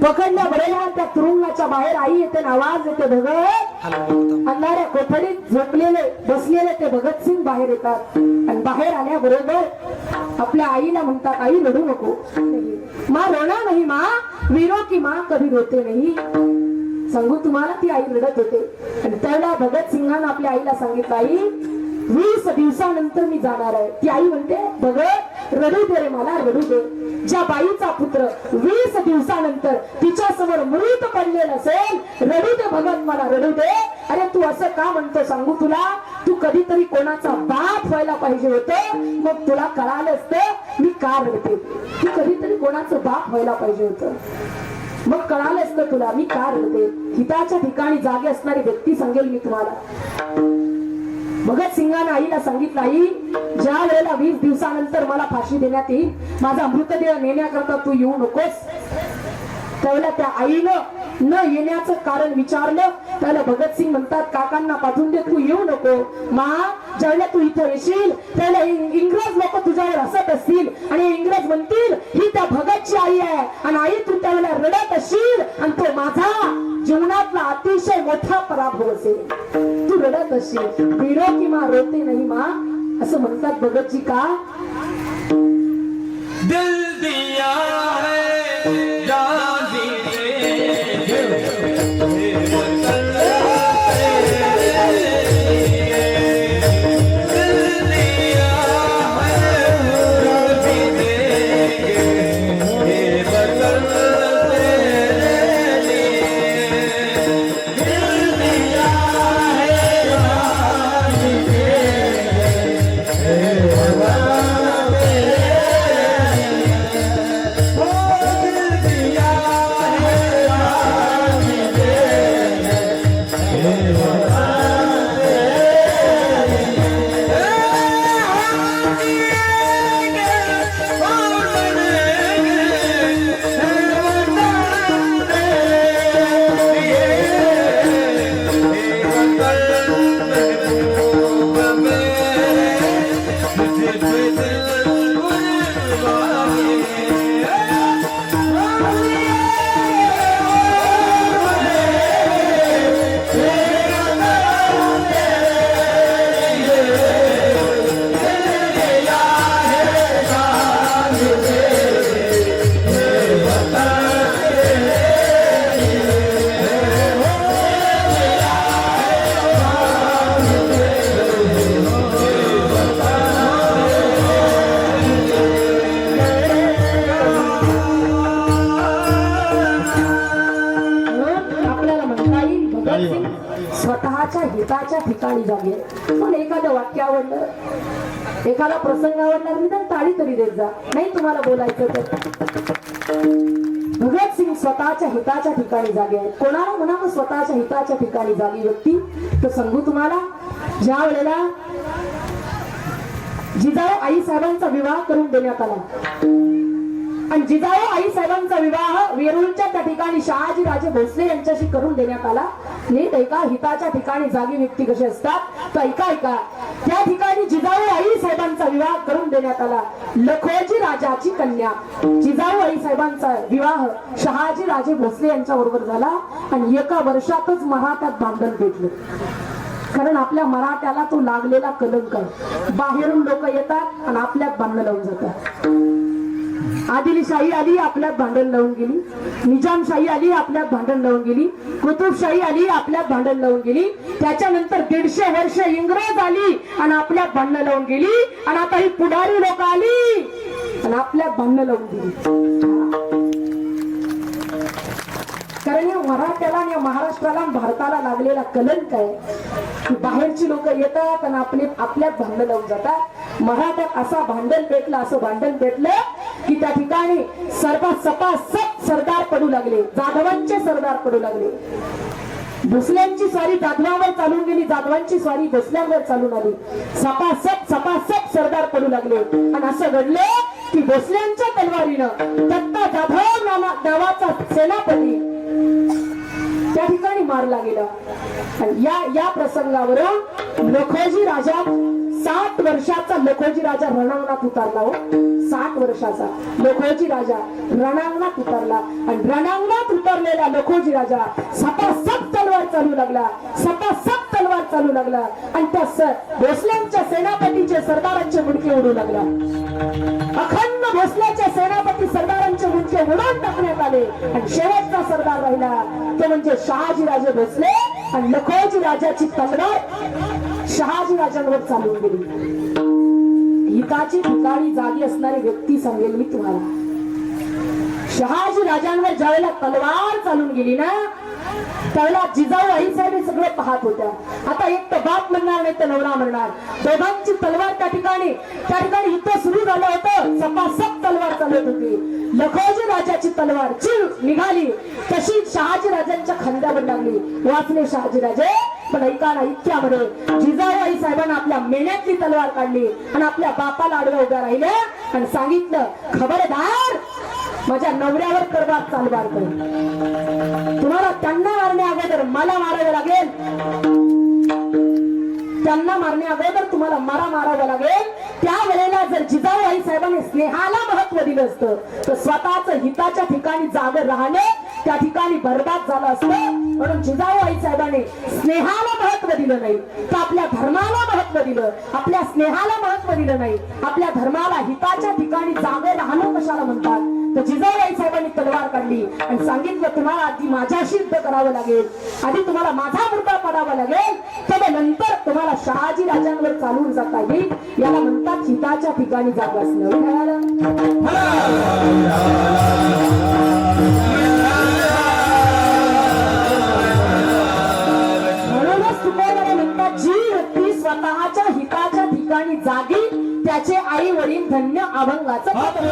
पकडल्याबरोबर त्या तुरुंगाच्या बाहेर आई येते, आवाज येते, भगत. अंधाऱ्या कोठडीत झोपलेले बसलेले ते भगतसिंग बाहेर येतात आणि बाहेर आल्याबरोबर आपल्या आईला म्हणतात, आई रडू नको. माँ रोना नहीं माँ, वीरों की माँ कभी रोते नहीं. सांगू तुम्हाला, ती आई रडत होते. आणि त्यावेळेला भगतसिंगांना आपल्या आईला सांगितलं, आई 20 दिवसानंतर मी जाणार आहे. ती आई म्हणते, भगत रडू दे रे, मला रडू दे. ज्या बाईचा पुत्र 20 दिवसानंतर तिच्या समोर मृत पडलेला असेल, रडू दे भगत, मला रडू दे. अरे तू असं का म्हणतो सांगू तुला, तू कधीतरी कोणाचा बाप व्हायला पाहिजे होतं, मग तुला कळालं असतं मी का रडते. तू कधीतरी कोणाचं बाप व्हायला पाहिजे होतं, मग कळालं असतं तुला मी का रडते. हिताच्या ठिकाणी जागे असणारी व्यक्ती सांगेल मी तुम्हाला. भगतसिंगांना आईला सांगितलं, आई ज्या वेळेला 20 दिवसानंतर मला फाशी देण्यात येईल, माझा मृतदेह नेण्याकरता तू येऊ नकोस. त्यावेळेला त्या आईनं न येण्याचं कारण विचारलं. त्याला भगतसिंग म्हणतात, काकांना पाठवून दे, तू येऊ नको. मा ज्यावेळेला तू इथं येशील त्यावेळेला इंग्रज लोक तुझ्यावर हसत असतील आणि इंग्रज म्हणतील ही त्या भगतची आई आहे आणि आई तू त्यावेळेला रडत असशील आणि तो माझा जीवनातला अतिशय मोठा पराभव असेल. तू रडत असशील. वीरो की माँ रोते नहीं माँ असं म्हणतात भगतजी. का? दिल दिया है जान हिताच्या ठिकाणी जागे. पण एखादं वाक्य आवडलं, एखादा प्रसंग आवडला, निदान टाळी तरी देत जा. नाही तुम्हाला बोलायचं तर भगतसिंग स्वतःच्या हिताच्या ठिकाणी जागे आहेत. कोणाला म्हणा मग स्वतःच्या हिताच्या ठिकाणी जागी व्यक्ती. तर सांगू तुम्हाला, ज्या वेळेला जिजाऊ आई साहेबांचा विवाह करून देण्यात आला आणि जिजाऊ आई साहेबांचा विवाह वेरूळच्या त्या ठिकाणी शहाजी राजे भोसले यांच्याशी करून देण्यात आला. नीट ऐका, हिताच्या ठिकाणी जागी व्यक्ती कशी असतात तर ऐका. त्या ठिकाणी जिजाऊ आई साहेबांचा विवाह करून देण्यात आला. लखोजी राजाची कन्या जिजाऊ आई साहेबांचा विवाह शहाजी राजे भोसले यांच्या बरोबर झाला आणि एका वर्षातच मराठ्यात भांडण पेटलं. कारण आपल्या मराठ्याला तो लागलेला कलंक आहे. बाहेरून लोक येतात आणि आपल्यात भांडण लावून जातात. आदिलशाही आली, आपल्यात भांडण लावून गेली. निजामशाही आली, आपल्यात भांडण लावून गेली. कुतुबशाही आली, आपल्यात भांडण लावून गेली. त्याच्यानंतर 150 वर्ष इंग्रज आली आणि आपल्यात भांडण लावून गेली. आणि आता ही पुढारी लोक आली आणि आपल्यात भांडण लावून गेली. कारण या मराठ्याला आणि या महाराष्ट्राला भारताला लागलेला कलंक आहे की बाहेरची लोक येतात आणि आपल्यात भांडण लावून जातात. मराठ्यात असा भांडण पेटलं, असं भांडण पेटलं की त्या ठिकाणी सपासप सरदार पडू लागले. जाधवांचे सरदार पडू लागले. भोसल्यांची स्वारी जाधवांवर चालून गेली, जाधवांची स्वारी भोसल्यांवर चालून आली. सपासप सरदार पडू लागले. आणि असं घडलं की भोसल्यांच्या तलवारीनं दत्ता जाधव नावाचा सेनापती त्या ठिकाणी मारला गेला. आणि या प्रसंगावरून लखोजी राजा 60 वर्षाचा लखोजी राजा रणांगणात उतरला. 60 वर्षाचा लखोजी राजा रणांगणात उतरला. आणि रणांगणात उतरलेला लखोजी राजा सपासप तलवार चालू लागला, सपासप तलवार चालू लागला. आणि त्या भोसल्यांच्या सेनापतीचे सरदारांचे मुंडके उडू लागला. अखंड भोसल्याच्या सेनापती सरदारांचे मुंडके उडवून टाकण्यात आले. आणि शेवटचा सरदार राहिला तो म्हणजे शहाजी राजे भोसले. आणि लखोजी राजाची तलवार शहाजी राजांवर चालून गेली. हिताची ठिकाणी जागी असणारी व्यक्ती सांगेल मी तुम्हाला. शहाजी राजांवर ज्यावेळेला तलवार चालून गेली ना, त्यावेळेला जिजाऊ आई साहेब सगळं पाहत होत्या. आता एक तर बाप म्हणणार, नाही तर नवरा म्हणणार. दोघांची तलवार त्या ठिकाणी युद्ध सुरू झालं होतं. सपासप तलवार चालत होती. लखोजी राजाची तलवार निघाली तशी शहाजी राजांच्या खांद्यावर लागली. वाचले शहाजी राजे. पण ऐका ना, इतक्यामध्ये जिजाऊ आई साहेबांना आपल्या मेण्यातली तलवार काढली आणि आपल्या बापाला आडव्या उभ्या राहिले आणि सांगितलं, खबरदार माझ्या नवऱ्यावर करवा तलवार कर. तुम्हाला त्यांना मारण्या अगोदर मला मारावं लागेल. त्यांना मारण्या अगोदर तुम्हाला मारावं लागेल. त्यावेळेला जर जिजाऊ आई साहेबांनी स्नेहाला महत्व दिलं असतं तर स्वतःच हिताच्या ठिकाणी जागर राहणे त्या ठिकाणी बर्बाद झालं असतं. म्हणून जिजाऊ आई साहेबांनी स्नेहाला महत्व दिलं नाही, तर आपल्या धर्माला महत्व दिलं. आपल्या स्नेहाला महत्व दिलं नाही, आपल्या धर्माला हिताच्या ठिकाणी जागर राहणं कशाला म्हणतात. तर जिजाऊ आई साहेबांनी तलवार काढली आणि सांगितलं, तुम्हाला आधी माझ्याशी युद्ध करावं लागेल, आधी तुम्हाला माझा मुर्दा पडावा लागेल, तर नंतर तुम्हाला शहाजी राजांवर चालून जाता येईल. याला म्हणतात हिताच्या ठिकाणी जागा असणं. म्हणूनच तुम्हाला म्हणतात, जी व्यक्ती स्वतःच्या हिताच्या ठिकाणी जागी त्याचे आई वडील धन्य अभंगाचं पात्र.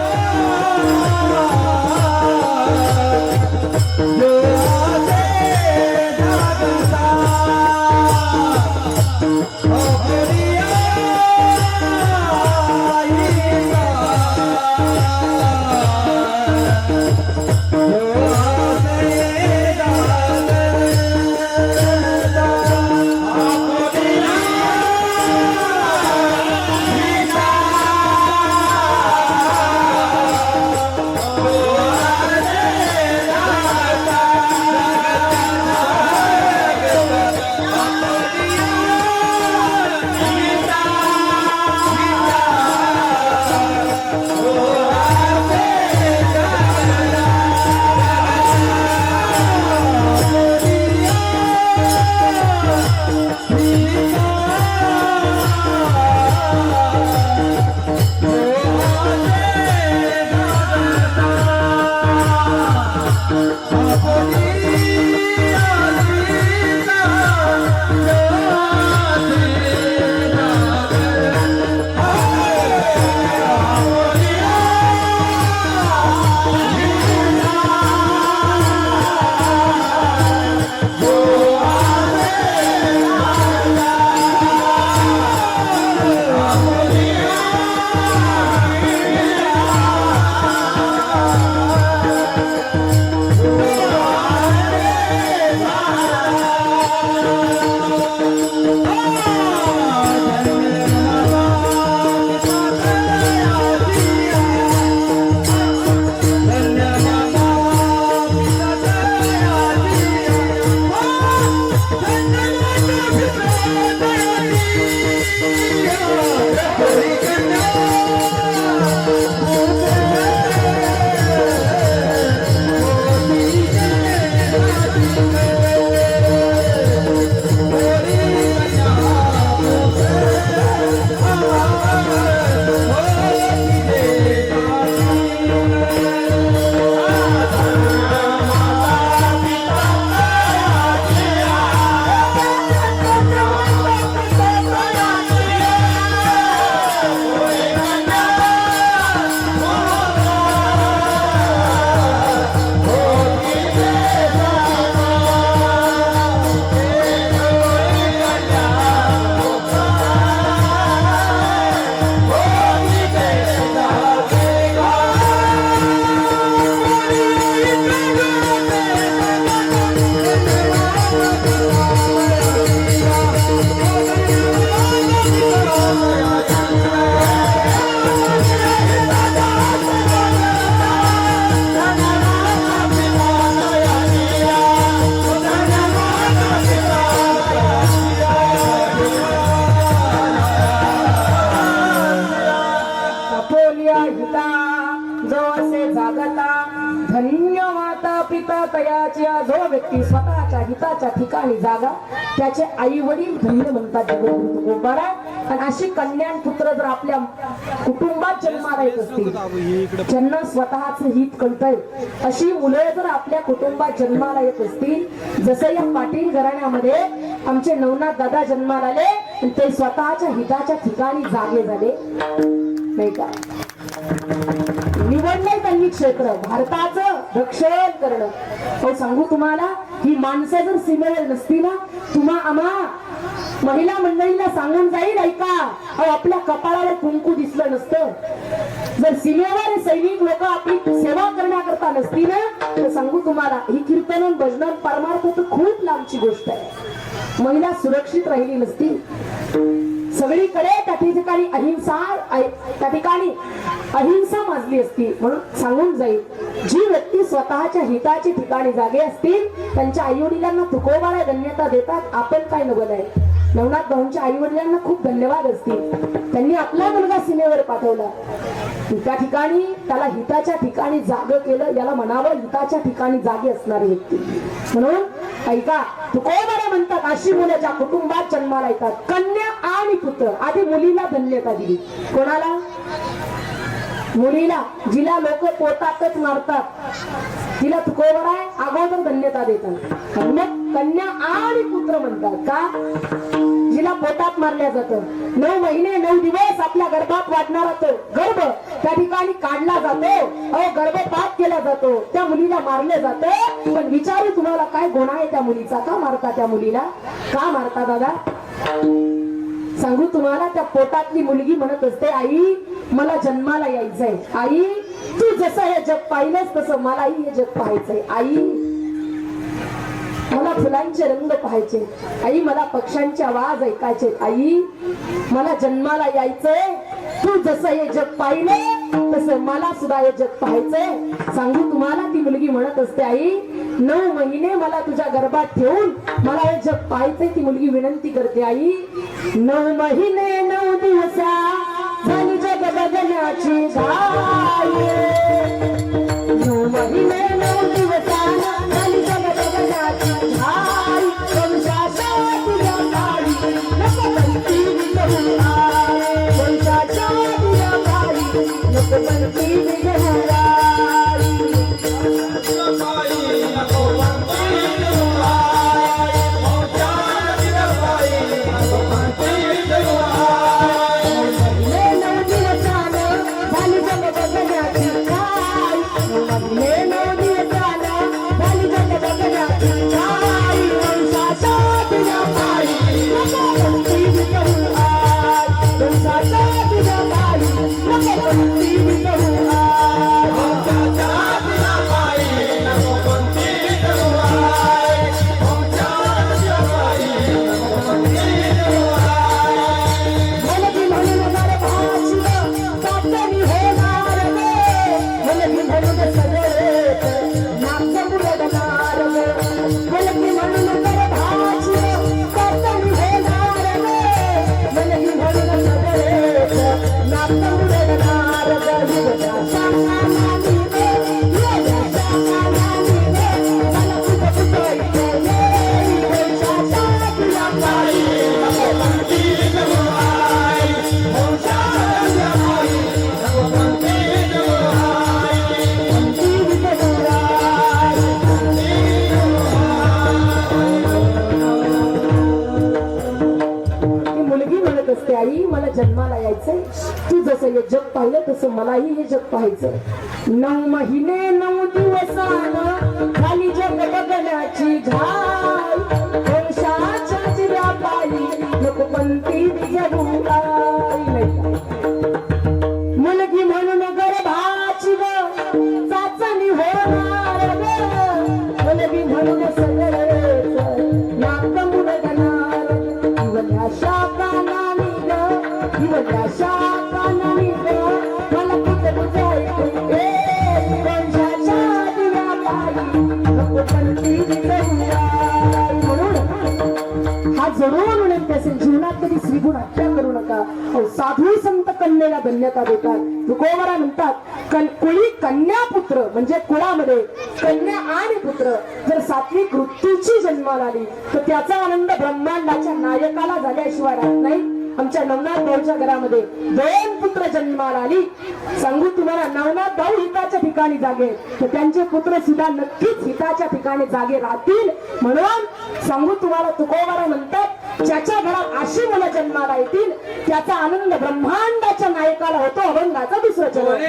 पिता तयाच्या जो व्यक्ती स्वतःच्या हिताच्या ठिकाणी जागा त्याचे आई वडील धन्य म्हणतात तुकोबारा. आणि अशी कन्या आणि पुत्र जर आपल्या कुटुंबात जन्माला येत असतील, ज्यांना स्वतःच हित कळतंय, अशी मुलं जर आपल्या कुटुंबात जन्माला येत असतील, जसं या पाटील घराण्यामध्ये आमचे नवनाथ दादा जन्माला आले आणि ते स्वतःच्या हिताच्या ठिकाणी जागे झाले नाही का. निवडलंय त्यांनी क्षेत्र भारताचं रक्षण करणं. हो सांगू तुम्हाला, ही माणसं जर सीमेवर नसती ना, तुम्हा आम्हा महिला मंडळीला सांगून जाईल ऐका, अहो आपल्या कपाळावर कुंकू दिसलं नसतं. जर सीमेवर सैनिक लोक आपली सेवा करण्याकरता नसती ना, तर सांगू तुम्हाला ही कीर्तन भजन परमार्थ तर खूप लांबची गोष्ट आहे. महिला सुरक्षित राहिली नसती. सगळीकडे त्या ठिकाणी अहिंसा माजली असती. म्हणून सांगून जाईल, जी व्यक्ती स्वतःच्या हिताच्या ठिकाणी जागे असतील त्यांच्या आई वडिलांना तुकोबाला धन्यता देतात. आपण काय नवल आहे, नवनाथ भाऊंच्या आई वडिलांना खूप धन्यवाद असतील. त्यांनी आपला मुलगा सीमेवर पाठवला, त्या ठिकाणी त्याला हिताच्या ठिकाणी जाग केलं. याला म्हणावं हिताच्या ठिकाणी जागे असणारी व्यक्ती. म्हणून ऐका, तुकोबाला म्हणतात अशी मुलं ज्या कुटुंबात जन्माला येतात, कन्या आणि पुत्र. आधी मुलीला धन्यता दिली. कोणाला? मुलीला, जिला लोक पोटातच मारतात तिला तुकोबारा आहे अगोदर धन्यता देतात. मग कन्या आणि पुत्र म्हणतात का, जिला पोटात मारल्या जातं. 9 महिने 9 दिवस आपल्या गर्भात वाढणारा तो गर्भ त्या ठिकाणी काढला जातो, अहो गर्भपात केला जातो, त्या मुलीला मारले जाते. पण विचारू तुम्हाला काय गुन्हा आहे त्या मुलीचा? का मारता त्या मुलीला? का मारता दादा? सांगू तुम्हाला, त्या पोटातली मुलगी म्हणत असते, आई मला जन्माला यायचंय. आई तू जसं हे जग पाहिलंस तसं मलाही हे जग पाहायचंय. आई मला फुलांचे रंग पाहायचे. आई मला पक्ष्यांचे आवाज ऐकायचे. आई मला जन्माला यायचंय. तू जसं हे जग पाहिलं तसं मला सुद्धा हे जग पाहायचंय. सांगू तुम्हाला, ती मुलगी म्हणत असते, आई 9 महिने मला तुझ्या गर्भात ठेवून मला हे जग पाहायचंय. ती मुलगी विनंती करते, आई 9 महिने 9 दिवस झाली जग बघण्याची घाई. 9 महिने 9 दिवस झाली जग बघण्याची घाई. वंशाच्या तुझ्या काळी नको बनती विजयी आई. वंशाच्या तुझ्या काळी नको बनती विजयी आई. आई मला जन्माला यायचंय. तू जसं हे जग पाहिलं तसं मलाही हे जग पाहायचंय. 9 महिने 9 दिवसानं खाली जग बघण्याची घाई. वंशाच्या चिऱ्या पायी नको पंथी जगू आई. मुलगी म्हणून गर्भाची चाचणी होणार ग. मुलगी म्हणून सगळं नाक मुडगणार. इवल्या शाकानानी ग, इवल्या शाकानानी ग, मला कुठं बुजायचं ए वंशाच्या दिव्या पायी नको पंथी जगू आई. म्हणून हा जरूर म्हणत असेल, जीवनात कधी श्रीगुण हत्या करू नका. साधू संत कन्येला धन्यता देतात. तुकोबरा म्हणतात कुळी कन्या पुत्र म्हणजे कुळामध्ये कन्या आणि पुत्र जर सात्विक वृत्तीची जन्माला आली तर त्याचा आनंद ब्रह्मांडाच्या नायकाला झाल्याशिवाय राहत नाही. आमच्या नवनाथ भाऊच्या घरामध्ये 2 पुत्र जन्माला आली. सांगू तुम्हाला, नवनाथ भाऊ हिताच्या ठिकाणी जागे तर त्यांचे पुत्र सुद्धा नक्कीच हिताच्या ठिकाणी जागे राहतील. म्हणून सांगू तुम्हाला, तुकोबारा म्हणतात ज्याच्या घरात अशी मुलं जन्माला येतील त्याचा आनंद ब्रह्मांडाच्या नायकाला होतो. अभंगाचा दुसरं चरण.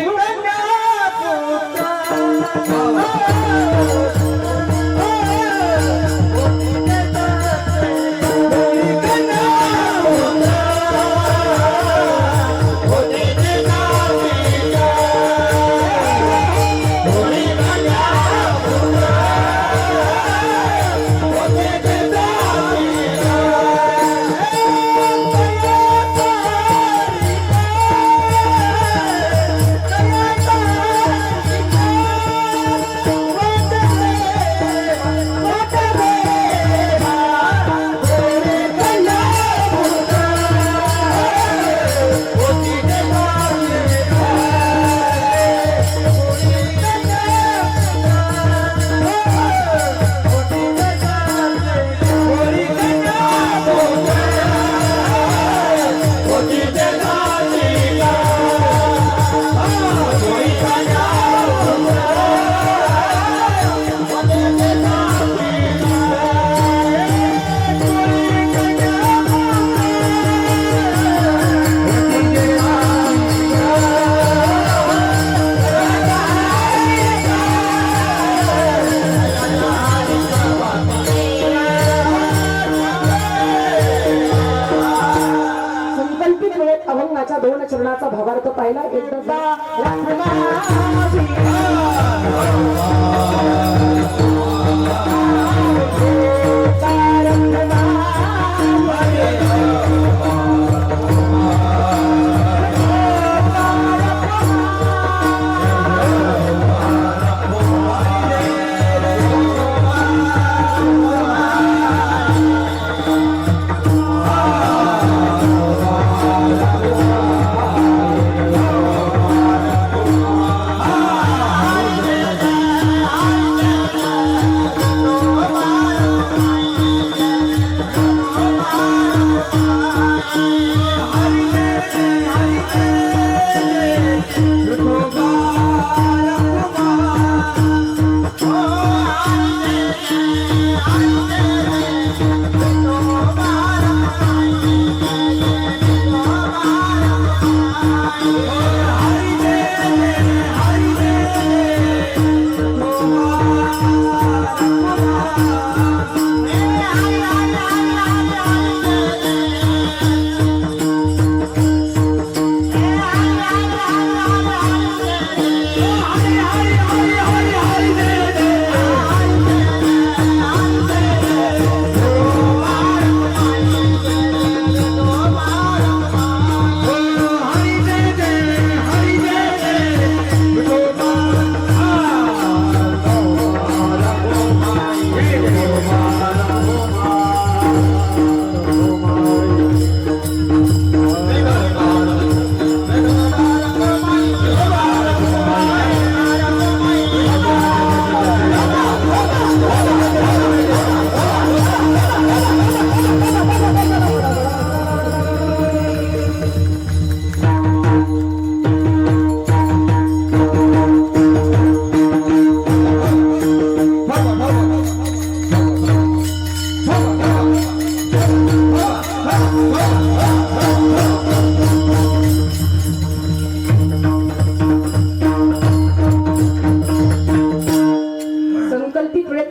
अभंगाच्या 2 चरणाचा भावार्थ पाहिला. एकदा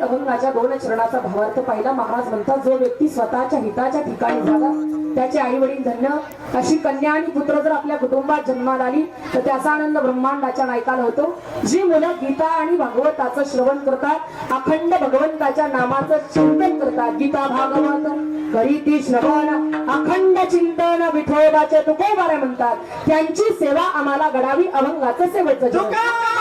अभंगाच्या 2 चरणाचा भावार्थ पाहिला. महाराज म्हणतात जो व्यक्ती स्वतःच्या हिताच्या ठिकाणी झाला त्याचे आई वडील धन्य. अशी कन्या आणि पुत्र जर आपल्या कुटुंबात जन्माला आली तर त्याचा आनंद ब्रह्मांडाच्या नायकाला होतो. जी मुलं गीता आणि भागवताचं श्रवण करतात, अखंड भगवंताच्या नामाचं चिंतन करतात, गीता भागवत करीती श्रवण अखंड चिंतन विठोबाचे तुकोबारे म्हणतात, त्यांची सेवा आम्हाला घडावी. अभंगाचं सेवेचं तुकोबारा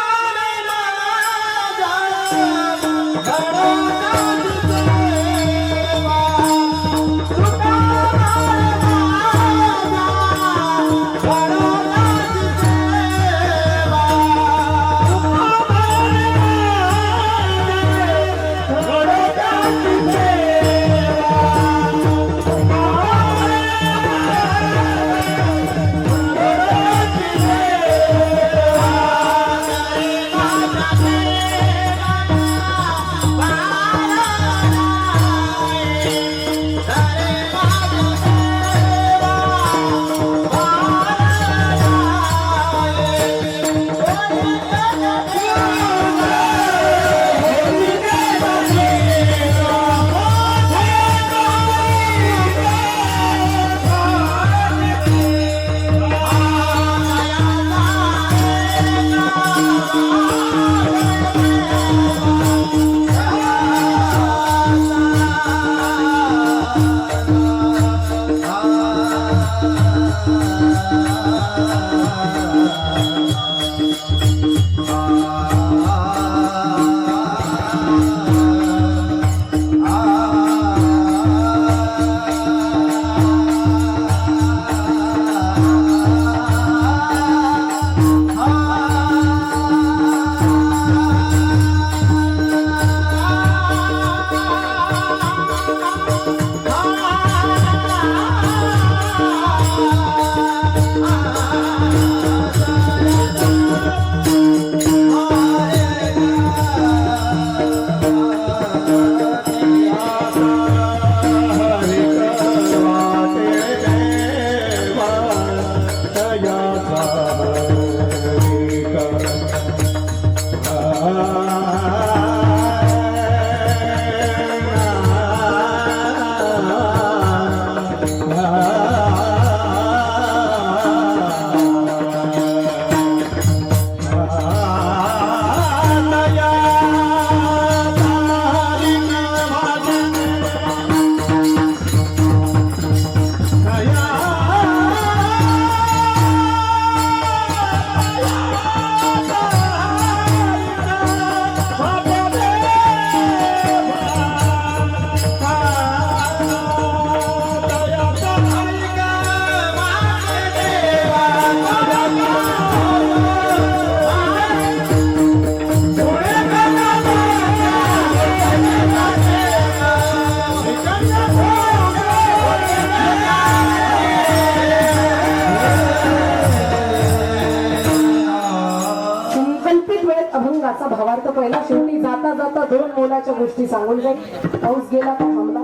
जाता जाता दोन मोलाच्या गोष्टी सांगून जाईल. पाऊस गेला का थांबला,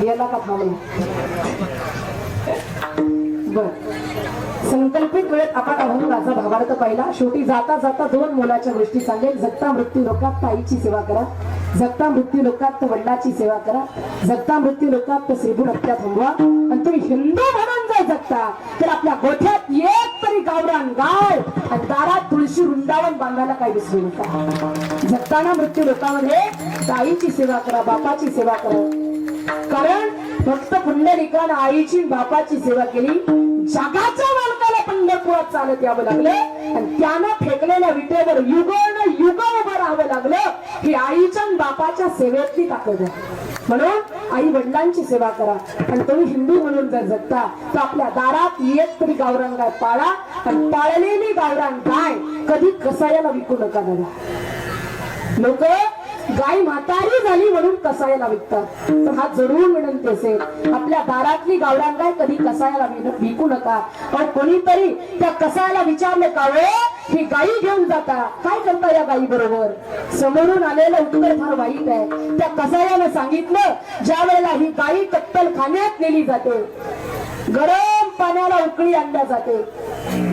गेला का थांबला. बर, संकल्पित वेळेत आपण अभंग राजा भावार्थ पाहिला. शेवटी जाता जाता दोन मोलाच्या गोष्टी सांगेल. जगता मृत्यू लोकात तर आईची सेवा करा, जगता मृत्यू लोकात तर वडिलाची सेवा करा, जगता मृत्यू लोकात तर श्रीभूर हत्या थांबवा. आणि तुम्ही हिंदू म्हणून जर जगता तर आपल्या गोठ्यात एक तरी गावरान गाय आणि दारात तुळशी वृंदावन बांधायला काही विसरू नका. जगताना मृत्यू लोकांमध्ये आईची सेवा करा, बापाची सेवा करा. कारण फक्त पुंडलिकानं आईची बापाची सेवा केली, जगाच्या मालकाला पंढरपुरात चालत यावं लागलं आणि त्यानं फेकलेल्या विटेवर युगोन युग उभं राहावं लागलं. ही आईच्या आणि बापाच्या सेवेतली ताकद आहे. म्हणून आई वडिलांची सेवा करा. आणि तुम्ही हिंदू म्हणून जर जगता तर आपल्या दारात एक तरी गावरान गाय पाळा आणि पाळलेली गावरान गाय कधी कसायाला विकू नका. दादा लोक गाय म्हातारी झाली म्हणून कसायाला विकतात, तर हा जरूर विनंती असेल, आपल्या दारातली गावरान गाय कधी कसायाला विकू नका. पण कोणीतरी त्या कसायाला विचारलं का वे ही गायी घेऊन जाता, काय करता या गायी बरोबर. समोरून आलेलं उत्तर फार वाईट आहे. त्या कसायानं सांगितलं, ज्या वेळेला ही गायी कत्तलखान्यात नेली जाते, गरम पाण्याला उकळी आणल्या जाते,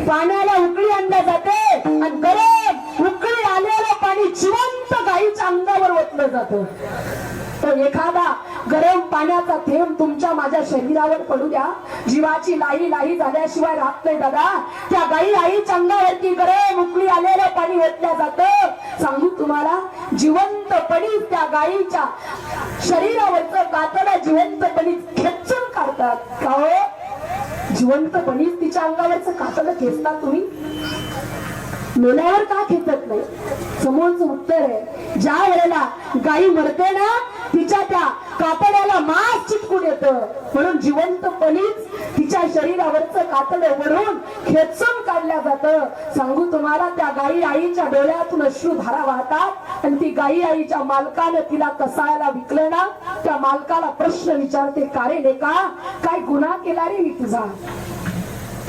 पाण्याला उकळी आणल्या जाते आणि गरम उकळी आलेलं पाणी जिवंत गायीच्या अंगावर ओतलं जातं. तर एखादा गरम पाण्याचा थेंब तुमच्या माझ्या शरीरावर पडू द्या, जीवाची लाही लाही झाल्याशिवाय राहत नाही. दादा त्या गायी आईच्या अंगावरती गरम उकळी आलेलं पाणी ओतल्या जातं. सांगू तुम्हाला, जिवंतपणी त्या गायीच्या शरीरावरचं कातडं जिवंतपणी खेचून काढतात. का हो, जिवंतपणीच तिच्या अंगावरचं कातडं खेचता तुम्ही, मेल्यावर का खेचत नाही. समोरचं उत्तर आहे, ज्या वेळेला गायी मरते ना तिच्या त्या कातड्याला मांस चिटकून येतं, म्हणून जिवंतपणीच तिच्या शरीरावरचं कातडं वरून खेचून काढल्या जातं. सांगू तुम्हाला, त्या गायी आईच्या डोळ्यातून अश्रुधारा वाहतात आणि ती गायी आईच्या मालकानं तिला कसायला विकलं ना, त्या मालकाला प्रश्न विचारते, का रे लेका, काय गुन्हा केला रे मी तुझा.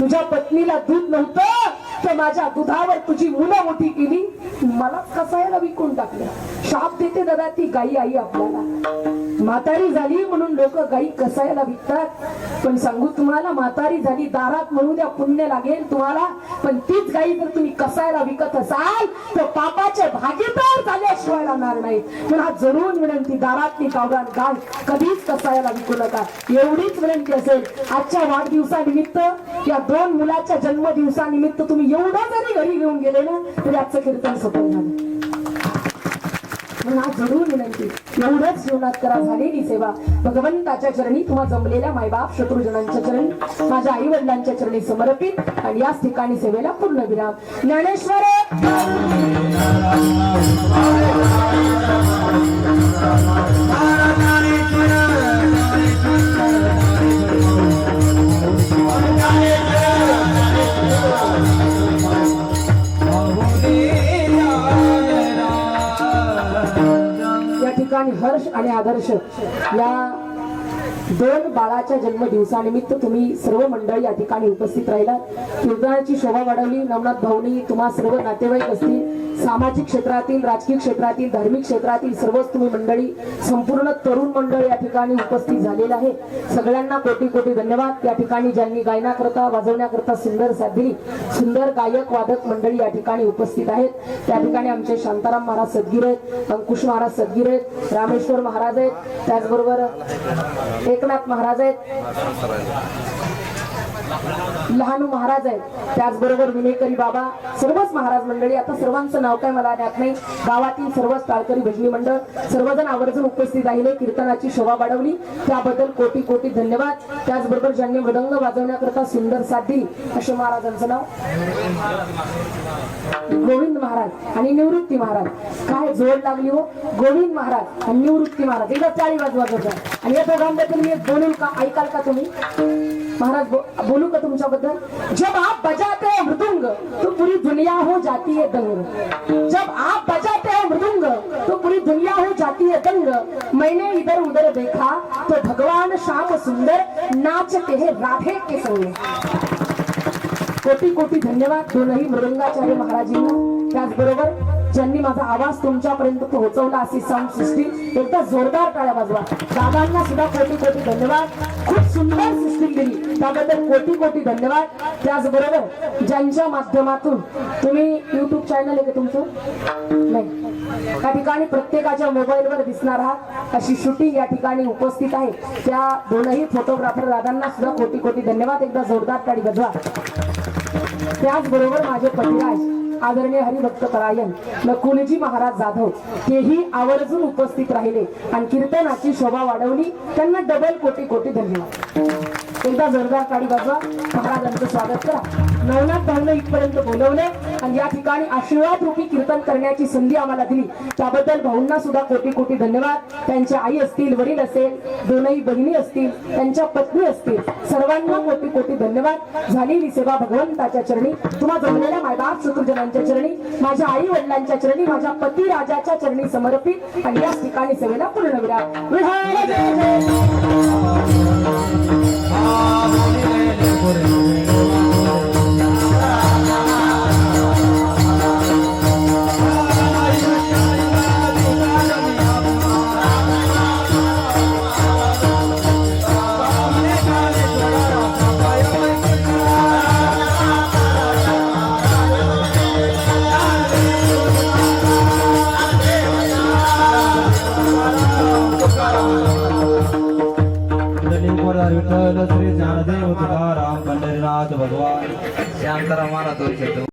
तुझ्या पत्नीला दूध नव्हतं तर माझ्या दुधावर तुझी मुलं मोठी केली, मला कसायला विकून टाकलं. शाप देते दादा ती गायी आई आपल्याला. म्हातारी झाली म्हणून लोक गायी कसायला विकतात. पण सांगू तुम्हाला, म्हातारी झाली दारात म्हणून द्या, पुण्य लागेल तुम्हाला. पण तीच गायी जर तुम्ही कसायला विकत असाल तर पापाचे भागीदार झाल्याशिवाय राहणार नाही. पण हा जरूर विनंती, दारातली गावरान गाय कधीच कसायला विकू नका. एवढीच विनंती असेल. आजच्या वाढदिवसानिमित्त, या दोन मुलाच्या जन्मदिवसानिमित्त तुम्ही एवढं जरी घरी घेऊन गेले ना तरी आजचं कीर्तन सफल झालं. म्हणून आज जरूर विनंती, एवढंच जीवनात करा झालेली सेवा भगवंताच्या चरणी, तुम्हा जमलेल्या मायबाप शत्रुजनांच्या चरणी, माझ्या आई वडिलांच्या चरणी समर्पित. आणि याच ठिकाणी सेवेला पूर्ण विराम. ज्ञानेश्वर हर्ष आणि आदर्श या दोन बाळाच्या जन्मदिवसानिमित्त तुम्ही सर्व मंडळी या ठिकाणी उपस्थित राहिला. कीर्तनाची शोभा वाढवली. नवनाथ भाऊनी, तुम्हा सर्व नातेवाईक असतील, सामाजिक क्षेत्रातील, राजकीय क्षेत्रातील, धार्मिक क्षेत्रातील सर्वच तुम्ही मंडळी, संपूर्ण तरुण मंडळ या ठिकाणी उपस्थित झालेलं आहे. सगळ्यांना कोटी कोटी धन्यवाद. या ठिकाणी ज्यांनी गायनाकरता, वाजवण्याकरता सुंदर साथ दिली, सुंदर गायक वादक मंडळी या ठिकाणी उपस्थित आहेत. त्या ठिकाणी आमचे शांताराम महाराज सदगीर आहेत, अंकुश महाराज सदगीर आहेत, रामेश्वर महाराज आहेत, त्याचबरोबर एकनाथ महाराज आहेत, लहानू महाराज आहेत, त्याचबरोबर विनेकरी बाबा, सर्वच महाराज मंडळी. आता सर्वांचं नाव काय मला ज्ञात नाही. गावातील सर्वच टाळकरी भजनी मंडळ सर्वजण आवर्जून उपस्थित राहिले, कीर्तनाची शोभा वाढवली, त्याबद्दल कोटी कोटी धन्यवाद. त्याचबरोबर ज्यांनी मृदंग वाजवण्याकरता सुंदर साथ दिली अशा महाराजांचं नाव गोविंद महाराज आणि निवृत्ती महाराज. काय जोड लागली हो, गोविंद महाराज आणि निवृत्ती महाराज. एकदा टाळी वाजवायचं. आणि या दोघांबद्दल मी बोलू का, ऐकाल का तुम्ही महाराज? बोलू का तुमच्याबद्दल? जब आप बजाते हैं मृदंग तो पूरी दुनिया हो जाती है दंग. जब आप बजाते हैं मृदंग तो पूरी दुनिया हो जाती है दंग. मैंने इधर उधर देखा तो भगवान श्याम सुंदर नाचते हैं राधे के संग. कोटी कोटी धन्यवाद दोनही मृदंगाचार्य महाराजींना. त्याचबरोबर ज्यांनी माझा आवाज तुमच्यापर्यंत पोहोचवला अशी साऊंड सिस्टीम एकदा जोरदार टाळ्या वाजवा. दादांना सुद्धा कोटी कोटी धन्यवाद. खूप सुंदर सिस्टीम दिली त्याबद्दल कोटी कोटी धन्यवाद. त्याचबरोबर ज्यांच्या माध्यमातून तुम्ही युट्यूब चॅनल आहे का तुमचं? नाही. त्या ठिकाणी प्रत्येकाच्या मोबाईलवर दिसणार आहात अशी शूटिंग या ठिकाणी उपस्थित आहे. त्या दोनही फोटोग्राफर दादांना सुद्धा कोटी कोटी धन्यवाद. एकदा जोरदार टाळी वाजवा. त्याचबरोबर माझे पतिराज आदरणीय हरिभक्त परायण नकुलजी महाराज जाधव तेही आवर्जून उपस्थित राहिले आणि कीर्तनाची शोभा वाढवली. त्यांना डबल कोटी कोटी धन्यवाद. एकदा जोरदार टाळी वाजवा. महाराजांचं स्वागत करा. नवनाथ भाऊनं इथपर्यंत बोलवले आणि या ठिकाणी आशीर्वाद रूपी कीर्तन करण्याची संधी आम्हाला दिली त्याबद्दल भाऊंना सुद्धा कोटी कोटी धन्यवाद. त्यांच्या आई असतील, वडील असेल, दोनही बहिणी असतील, त्यांच्या पत्नी असतील, सर्वांना कोटी कोटी धन्यवाद. झालेली सेवा भगवंताच्या चरणी, तुम्हा जमलेल्या मायबाप शत्रुजनांच्या चरणी, माझ्या आई वडिलांच्या चरणी, माझ्या पती राजाच्या चरणी समर्पित आणि याच ठिकाणी सेवेला पूर्णविराम. विहार जय जय. विठ्ठल श्री ज्ञानदेव तुकाराम पंढरीनाथ भगवान शांताराम महाराज